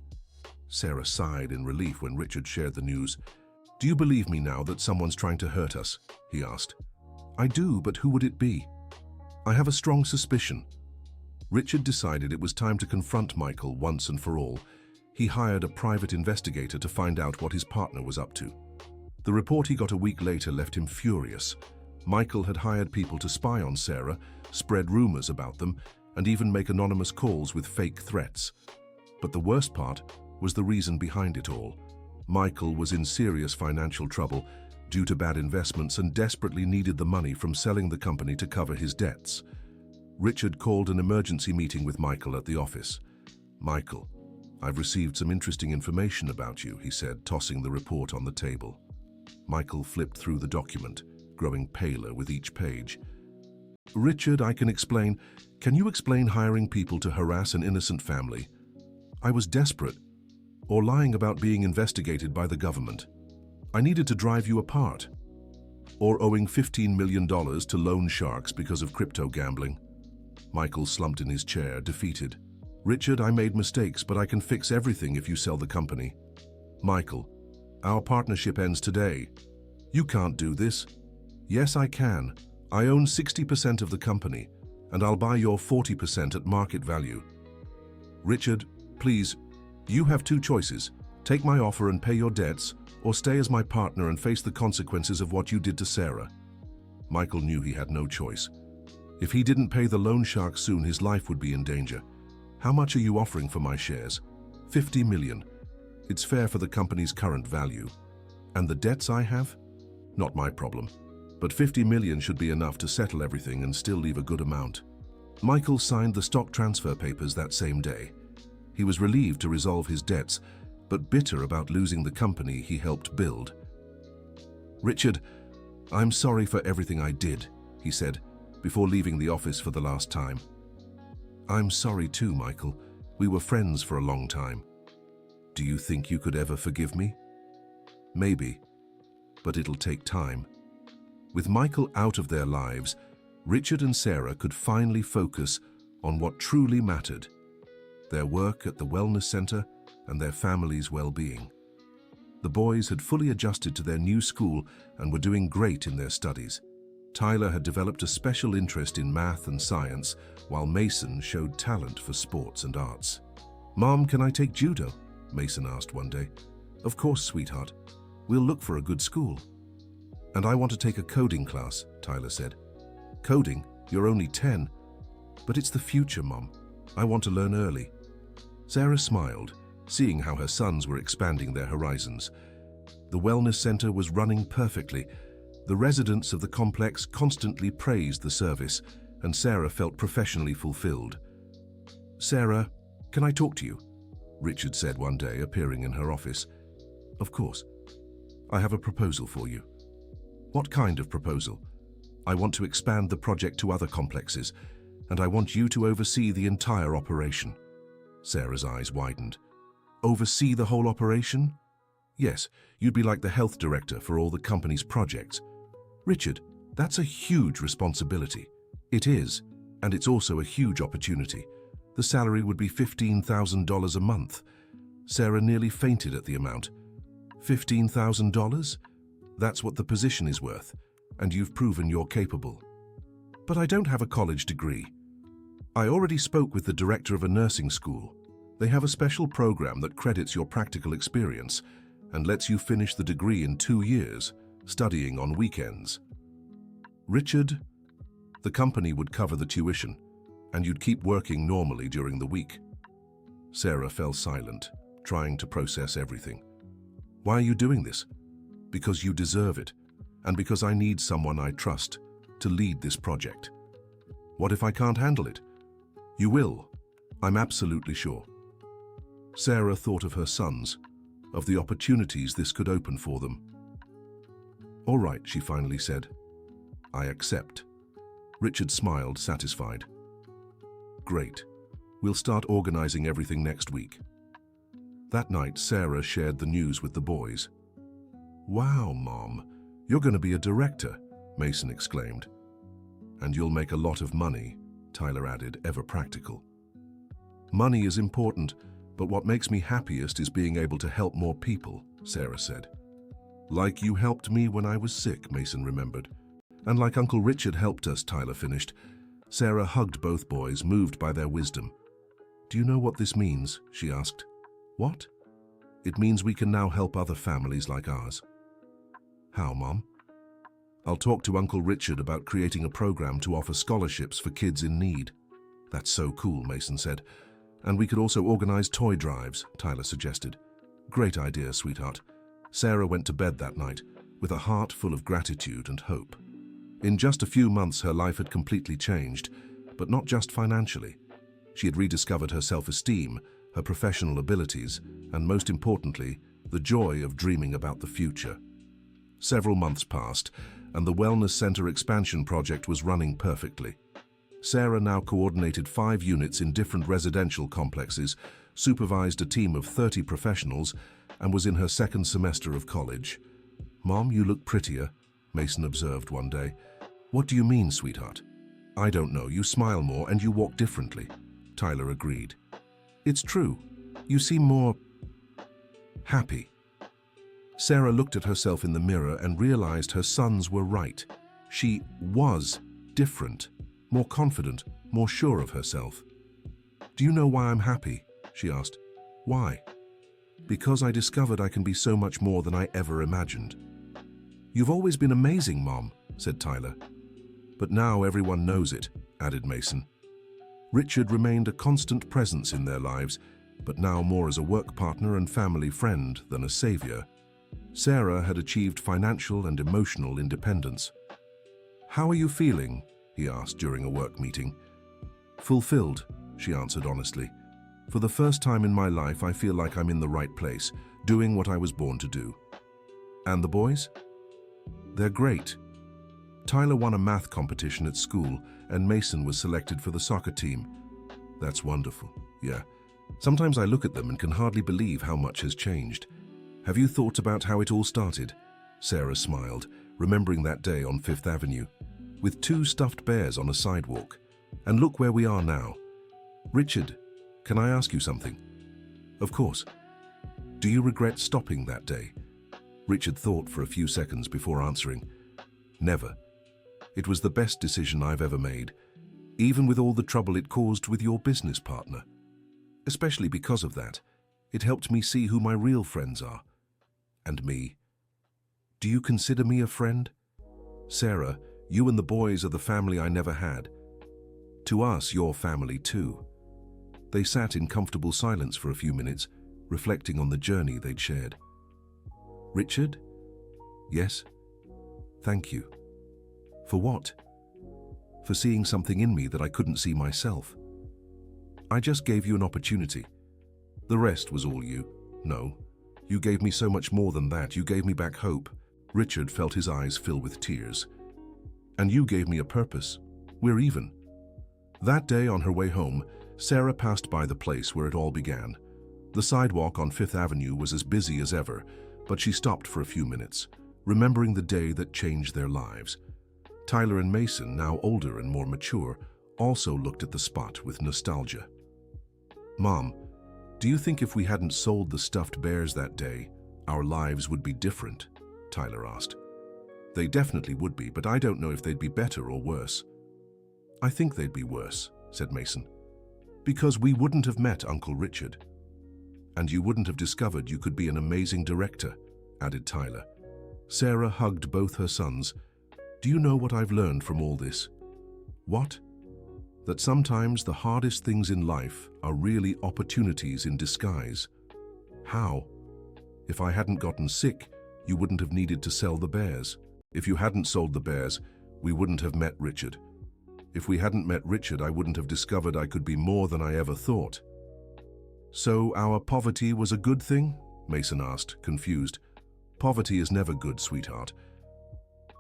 Sarah sighed in relief when Richard shared the news. "Do you believe me now that someone's trying to hurt us?" he asked. "I do, but who would it be?" "I have a strong suspicion." Richard decided it was time to confront Michael once and for all. He hired a private investigator to find out what his partner was up to. The report he got a week later left him furious. Michael had hired people to spy on Sarah, spread rumors about them, and even make anonymous calls with fake threats. But the worst part was the reason behind it all. Michael was in serious financial trouble due to bad investments and desperately needed the money from selling the company to cover his debts. Richard called an emergency meeting with Michael at the office. "Michael, I've received some interesting information about you," he said, tossing the report on the table. Michael flipped through the document, growing paler with each page. "Richard, I can explain. Can you explain hiring people to harass an innocent family? I was desperate, or lying about being investigated by the government. I needed to drive you apart. Or owing $15 million to loan sharks because of crypto gambling." Michael slumped in his chair, defeated. "Richard, I made mistakes, but I can fix everything if you sell the company." "Michael, our partnership ends today. You can't do this." "Yes, I can. I own 60% of the company, and I'll buy your 40% at market value." "Richard, please, you have two choices. Take my offer and pay your debts, or stay as my partner and face the consequences of what you did to Sarah." Michael knew he had no choice. If he didn't pay the loan shark soon, his life would be in danger. "How much are you offering for my shares?" "50 million. It's fair for the company's current value." "And the debts I have?" "Not my problem. But 50 million should be enough to settle everything and still leave a good amount." Michael signed the stock transfer papers that same day. He was relieved to resolve his debts, but bitter about losing the company he helped build. "Richard, I'm sorry for everything I did," he said, before leaving the office for the last time. "I'm sorry too, Michael. We were friends for a long time." "Do you think you could ever forgive me?" "Maybe, but it'll take time." With Michael out of their lives, Richard and Sarah could finally focus on what truly mattered: their work at the wellness center and their family's well-being. The boys had fully adjusted to their new school and were doing great in their studies. Tyler had developed a special interest in math and science, while Mason showed talent for sports and arts. "Mom, can I take judo?" Mason asked one day. "Of course, sweetheart. We'll look for a good school." "And I want to take a coding class," Tyler said. "Coding? You're only 10. "But it's the future, Mom. I want to learn early." Sarah smiled, seeing how her sons were expanding their horizons. The wellness center was running perfectly. The residents of the complex constantly praised the service, and Sarah felt professionally fulfilled. "Sarah, can I talk to you?" Richard said one day, appearing in her office. "Of course. I have a proposal for you." "What kind of proposal?" I want to expand the project to other complexes, and I want you to oversee the entire operation." Sarah's eyes widened. "Oversee the whole operation?" "Yes, you'd be like the health director for all the company's projects." "Richard, that's a huge responsibility." "It is, and it's also a huge opportunity. The salary would be $15,000 a month." Sarah nearly fainted at the amount. $15,000? That's what the position is worth, and you've proven you're capable. "But I don't have a college degree." "I already spoke with the director of a nursing school. They have a special program that credits your practical experience and lets you finish the degree in 2 years, studying on weekends." "Richard, the company would cover the tuition, and you'd keep working normally during the week." Sarah fell silent, trying to process everything. "Why are you doing this?" "Because you deserve it, and because I need someone I trust to lead this project." "What if I can't handle it?" "You will, I'm absolutely sure." Sarah thought of her sons, of the opportunities this could open for them. "All right," she finally said. "I accept." Richard smiled, satisfied. "Great. We'll start organizing everything next week." That night, Sarah shared the news with the boys. "Wow, Mom, you're going to be a director," Mason exclaimed. "And you'll make a lot of money," Tyler added, ever practical. "Money is important, but what makes me happiest is being able to help more people," Sarah said. "Like you helped me when I was sick," Mason remembered. "And like Uncle Richard helped us," Tyler finished. Sarah hugged both boys, moved by their wisdom. "Do you know what this means?" she asked. "What?" "It means we can now help other families like ours." "How, Mom?" "I'll talk to Uncle Richard about creating a program to offer scholarships for kids in need." "That's so cool," Mason said. "And we could also organize toy drives," Tyler suggested. "Great idea, sweetheart." Sarah went to bed that night with a heart full of gratitude and hope. In just a few months, her life had completely changed, but not just financially. She had rediscovered her self-esteem, her professional abilities, and most importantly, the joy of dreaming about the future. Several months passed, and the Wellness Center expansion project was running perfectly. Sarah now coordinated 5 units in different residential complexes, supervised a team of 30 professionals, and was in her 2nd semester of college. "Mom, you look prettier," Mason observed one day. "What do you mean, sweetheart?" "I don't know. You smile more and you walk differently," Tyler agreed. "It's true. You seem more happy." Sarah looked at herself in the mirror and realized her sons were right. She was different, more confident, more sure of herself. "Do you know why I'm happy?" she asked. "Why?" "Because I discovered I can be so much more than I ever imagined." "You've always been amazing, Mom," said Tyler. "But now everyone knows it," added Mason. Richard remained a constant presence in their lives, but now more as a work partner and family friend than a savior. Sarah had achieved financial and emotional independence. "How are you feeling?" he asked during a work meeting. "Fulfilled," she answered honestly. "For the first time in my life, I feel like I'm in the right place, doing what I was born to do." "And the boys?" "They're great." Tyler won a math competition at school, and Mason was selected for the soccer team. "That's wonderful, yeah. Sometimes I look at them and can hardly believe how much has changed." "Have you thought about how it all started?" Sarah smiled, remembering that day on 5th Avenue, with 2 stuffed bears on a sidewalk. "And look where we are now." "Richard, can I ask you something?" "Of course." "Do you regret stopping that day?" Richard thought for a few seconds before answering. "Never. It was the best decision I've ever made, even with all the trouble it caused with your business partner. Especially because of that, it helped me see who my real friends are. And me. Do you consider me a friend? Sarah, you and the boys are the family I never had. To us, you're family too." They sat in comfortable silence for a few minutes, reflecting on the journey they'd shared. "Richard?" "Yes?" "Thank you." "For what?" "For seeing something in me that I couldn't see myself. I just gave you an opportunity. The rest was all you. No, you gave me so much more than that. You gave me back hope." Richard felt his eyes fill with tears. And you gave me a purpose. We're even. That day on her way home, Sarah passed by the place where it all began. The sidewalk on Fifth Avenue was as busy as ever, but she stopped for a few minutes, remembering the day that changed their lives. Tyler and Mason, now older and more mature, also looked at the spot with nostalgia. "Mom, do you think if we hadn't sold the stuffed bears that day, our lives would be different?" Tyler asked. "They definitely would be, but I don't know if they'd be better or worse." "I think they'd be worse," said Mason. "Because we wouldn't have met Uncle Richard." "And you wouldn't have discovered you could be an amazing director," added Tyler. Sarah hugged both her sons. "Do you know what I've learned from all this?" "What?" "That sometimes the hardest things in life are really opportunities in disguise." "How?" "If I hadn't gotten sick, you wouldn't have needed to sell the bears. If you hadn't sold the bears, we wouldn't have met Richard. If we hadn't met Richard, I wouldn't have discovered I could be more than I ever thought." "So our poverty was a good thing?" Mason asked, confused. "Poverty is never good, sweetheart.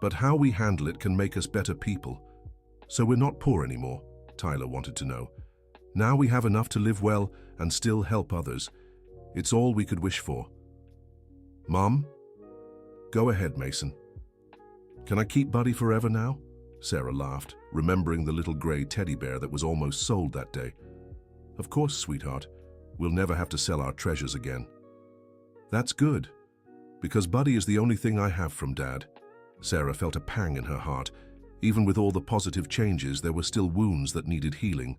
But how we handle it can make us better people. So we're not poor anymore," Tyler wanted to know. "Now we have enough to live well and still help others. It's all we could wish for." "Mom?" "Go ahead, Mason." "Can I keep Buddy forever now?" Sarah laughed, remembering the little gray teddy bear that was almost sold that day. "Of course, sweetheart. We'll never have to sell our treasures again." "That's good, because Buddy is the only thing I have from Dad." Sarah felt a pang in her heart. Even with all the positive changes, there were still wounds that needed healing.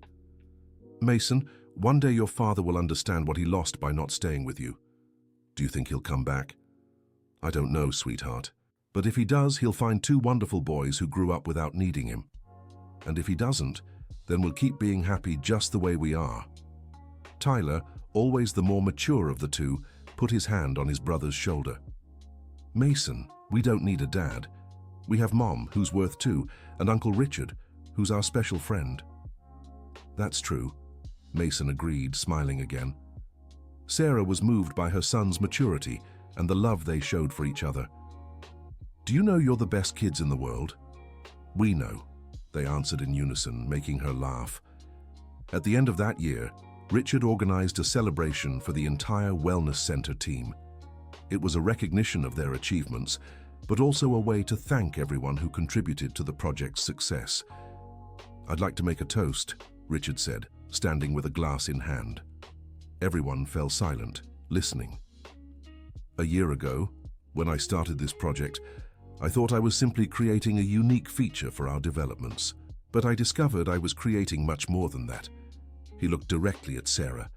"Mason, one day your father will understand what he lost by not staying with you. Do you think he'll come back?" "I don't know, sweetheart. But if he does, he'll find two wonderful boys who grew up without needing him. And if he doesn't, then we'll keep being happy just the way we are." Tyler, always the more mature of the two, put his hand on his brother's shoulder. "Mason, we don't need a dad. We have Mom, who's worth two, and Uncle Richard, who's our special friend." "That's true," Mason agreed, smiling again. Sarah was moved by her son's maturity and the love they showed for each other. "Do you know you're the best kids in the world?" "We know," they answered in unison, making her laugh. At the end of that year, Richard organized a celebration for the entire Wellness Center team. It was a recognition of their achievements, but also a way to thank everyone who contributed to the project's success. "I'd like to make a toast," Richard said, standing with a glass in hand. Everyone fell silent, listening. "A year ago, when I started this project, I thought I was simply creating a unique feature for our developments, but I discovered I was creating much more than that." He looked directly at Sarah.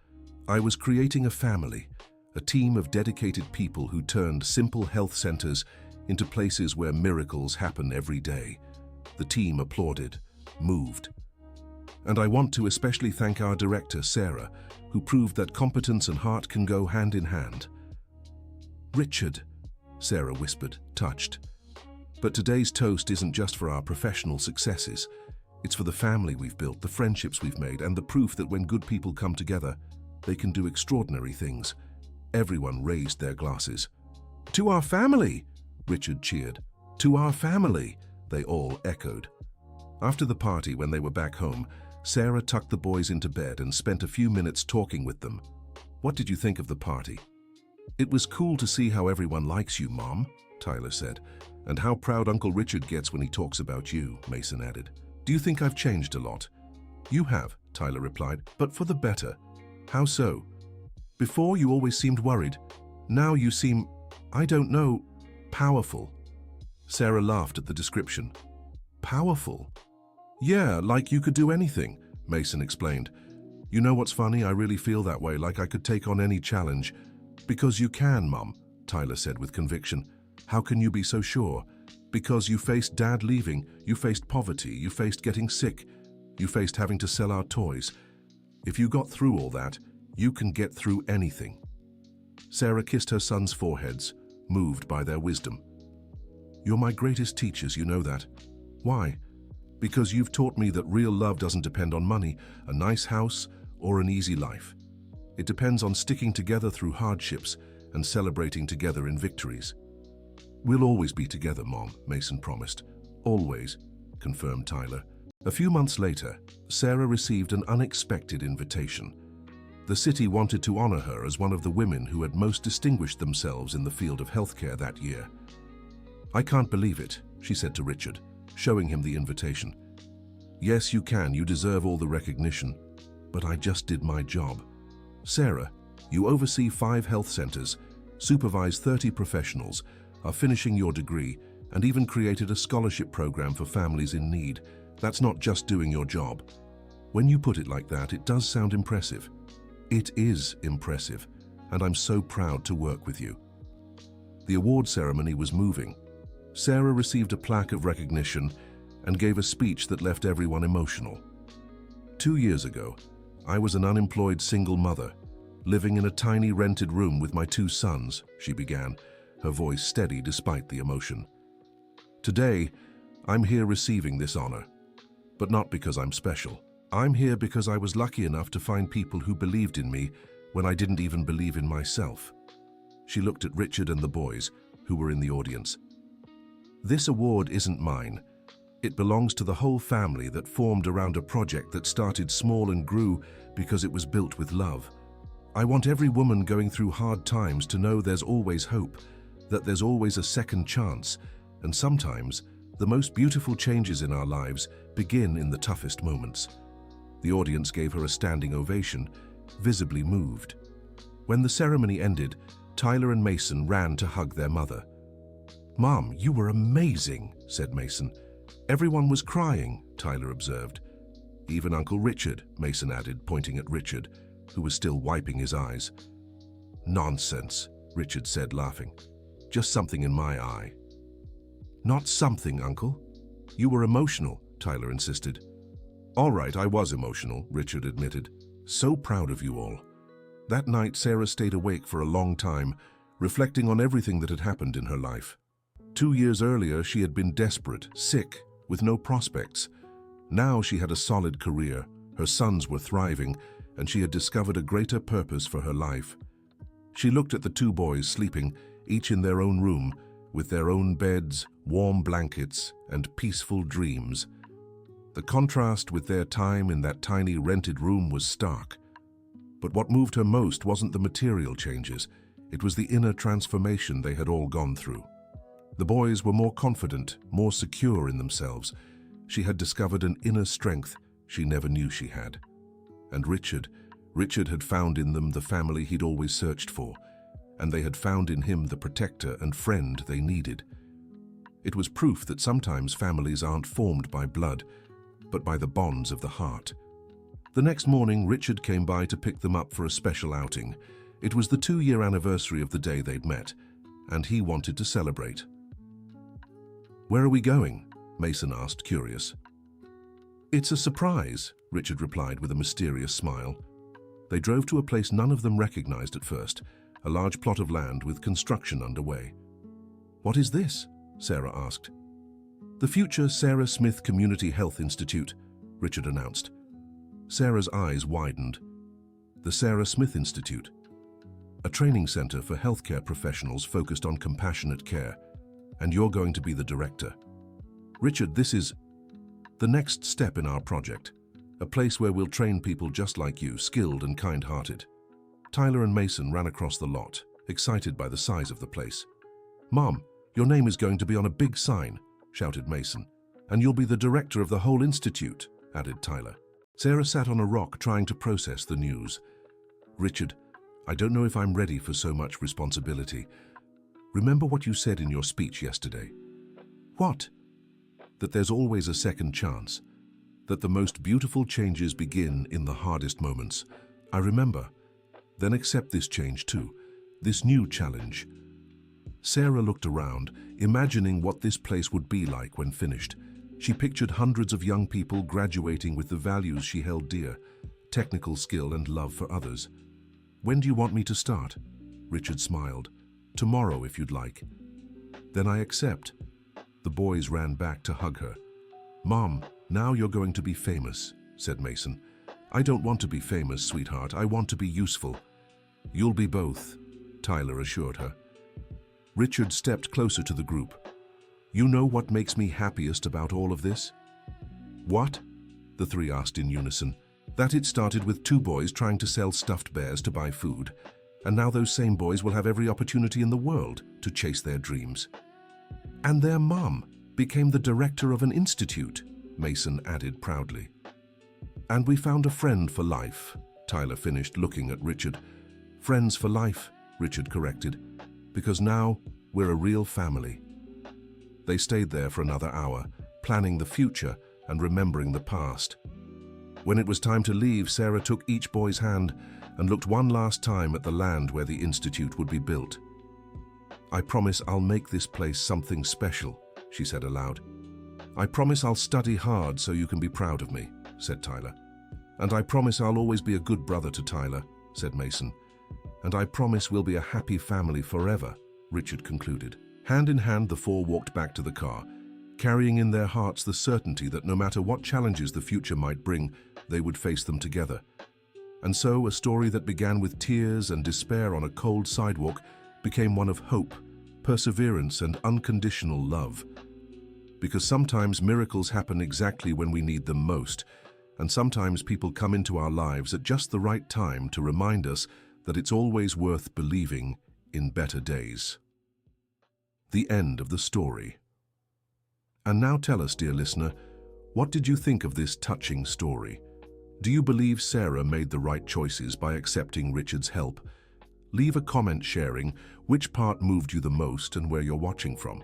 "I was creating a family, a team of dedicated people who turned simple health centers into places where miracles happen every day." The team applauded, moved. "And I want to especially thank our director, Sarah, who proved that competence and heart can go hand in hand." "Richard," Sarah whispered, touched. "But today's toast isn't just for our professional successes. It's for the family we've built, the friendships we've made, and the proof that when good people come together, they can do extraordinary things." Everyone raised their glasses. "To our family!" Richard cheered. "To our family!" they all echoed. After the party, when they were back home, Sarah tucked the boys into bed and spent a few minutes talking with them. "What did you think of the party?" "It was cool to see how everyone likes you, Mom," Tyler said. "And how proud Uncle Richard gets when he talks about you," Mason added. "Do you think I've changed a lot?" "You have," Tyler replied, "but for the better." "How so?" "Before you always seemed worried. Now you seem, I don't know, powerful." Sarah laughed at the description. "Powerful?" "Yeah, like you could do anything," Mason explained. "You know what's funny? I really feel that way, like I could take on any challenge." "Because you can, Mum," Tyler said with conviction. "How can you be so sure?" "Because you faced Dad leaving, you faced poverty, you faced getting sick, you faced having to sell our toys. If you got through all that, you can get through anything." Sarah kissed her sons' foreheads, moved by their wisdom. "You're my greatest teachers, you know that." "Why?" "Because you've taught me that real love doesn't depend on money, a nice house, or an easy life. It depends on sticking together through hardships and celebrating together in victories." "We'll always be together, Mom," Mason promised. "Always. confirmed Tyler. A few months later, Sarah received an unexpected invitation. The city wanted to honor her as one of the women who had most distinguished themselves in the field of healthcare that year. "I can't believe it," she said to Richard, showing him the invitation. "Yes, you can. You deserve all the recognition. But I just did my job. Sarah, you oversee 5 health centers, supervise 30 professionals, are finishing your degree, and even created a scholarship program for families in need. That's not just doing your job." When you put it like that, it does sound impressive. It is impressive, and I'm so proud to work with you. The award ceremony was moving. Sarah received a plaque of recognition and gave a speech that left everyone emotional. 2 years ago, I was an unemployed single mother, living in a tiny rented room with my 2 sons, she began, her voice steady despite the emotion. Today, I'm here receiving this honor, but not because I'm special. I'm here because I was lucky enough to find people who believed in me when I didn't even believe in myself. She looked at Richard and the boys, who were in the audience. This award isn't mine. It belongs to the whole family that formed around a project that started small and grew because it was built with love. I want every woman going through hard times to know there's always hope, that there's always a second chance, and sometimes the most beautiful changes in our lives begin in the toughest moments. The audience gave her a standing ovation, visibly moved. When the ceremony ended, Tyler and Mason ran to hug their mother. "Mom, you were amazing," said Mason. "Everyone was crying," Tyler observed. "Even Uncle Richard," Mason added, pointing at Richard, who was still wiping his eyes. "Nonsense," Richard said, laughing. "Just something in my eye." "Not something, Uncle. You were emotional," Tyler insisted. "All right, I was emotional," Richard admitted. "So proud of you all." That night, Sarah stayed awake for a long time, reflecting on everything that had happened in her life. 2 years earlier, she had been desperate, sick, with no prospects. Now she had a solid career, her sons were thriving, and she had discovered a greater purpose for her life. She looked at the 2 boys sleeping, each in their own room, with their own beds, warm blankets, and peaceful dreams. The contrast with their time in that tiny rented room was stark. But what moved her most wasn't the material changes, it was the inner transformation they had all gone through. The boys were more confident, more secure in themselves. She had discovered an inner strength she never knew she had. And Richard had found in them the family he'd always searched for, and they had found in him the protector and friend they needed. It was proof that sometimes families aren't formed by blood, but by the bonds of the heart. The next morning, Richard came by to pick them up for a special outing. It was the 2-year anniversary of the day they'd met, and he wanted to celebrate. "Where are we going?" Mason asked, curious. "It's a surprise," Richard replied with a mysterious smile. They drove to a place none of them recognized at first, a large plot of land with construction underway. "What is this?" Sarah asked. "The future Sarah Smith Community Health Institute," Richard announced. Sarah's eyes widened. The Sarah Smith Institute, a training center for healthcare professionals focused on compassionate care, and you're going to be the director. "Richard, this is the next step in our project, a place where we'll train people just like you, skilled and kind-hearted." Tyler and Mason ran across the lot, excited by the size of the place. "Mom, your name is going to be on a big sign," shouted Mason. "And you'll be the director of the whole institute," added Tyler. Sarah sat on a rock trying to process the news. "Richard, I don't know if I'm ready for so much responsibility. Remember what you said in your speech yesterday?" "What?" "That there's always a second chance. That the most beautiful changes begin in the hardest moments." "I remember." "Then accept this change too, this new challenge." Sarah looked around, imagining what this place would be like when finished. She pictured hundreds of young people graduating with the values she held dear, technical skill and love for others. "When do you want me to start?" Richard smiled. "Tomorrow, if you'd like." "Then I accept." The boys ran back to hug her. "Mom, now you're going to be famous," said Mason. "I don't want to be famous, sweetheart. I want to be useful." "You'll be both," Tyler assured her. Richard stepped closer to the group. "You know what makes me happiest about all of this?" What? The three asked in unison. That it started with two boys trying to sell stuffed bears to buy food, and now those same boys will have every opportunity in the world to chase their dreams. And their mom became the director of an institute, Mason added proudly. And we found a friend for life, Tyler finished, looking at Richard. Friends for life, Richard corrected, because now we're a real family. They stayed there for another hour, planning the future and remembering the past. When it was time to leave, Sarah took each boy's hand and looked one last time at the land where the institute would be built. I promise I'll make this place something special, she said aloud. I promise I'll study hard so you can be proud of me, said Tyler. And I promise I'll always be a good brother to Tyler, said Mason. And I promise we'll be a happy family forever, Richard concluded. Hand in hand, the four walked back to the car, carrying in their hearts the certainty that no matter what challenges the future might bring, they would face them together. And so, a story that began with tears and despair on a cold sidewalk became one of hope, perseverance, and unconditional love. Because sometimes miracles happen exactly when we need them most, and sometimes people come into our lives at just the right time to remind us that it's always worth believing in better days. The end of the story. And now tell us, dear listener, what did you think of this touching story? Do you believe Sarah made the right choices by accepting Richard's help? Leave a comment sharing which part moved you the most and where you're watching from.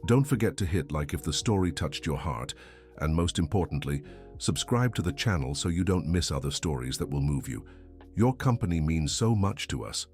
Don't forget to hit like if the story touched your heart, and most importantly, subscribe to the channel so you don't miss other stories that will move you. Your company means so much to us.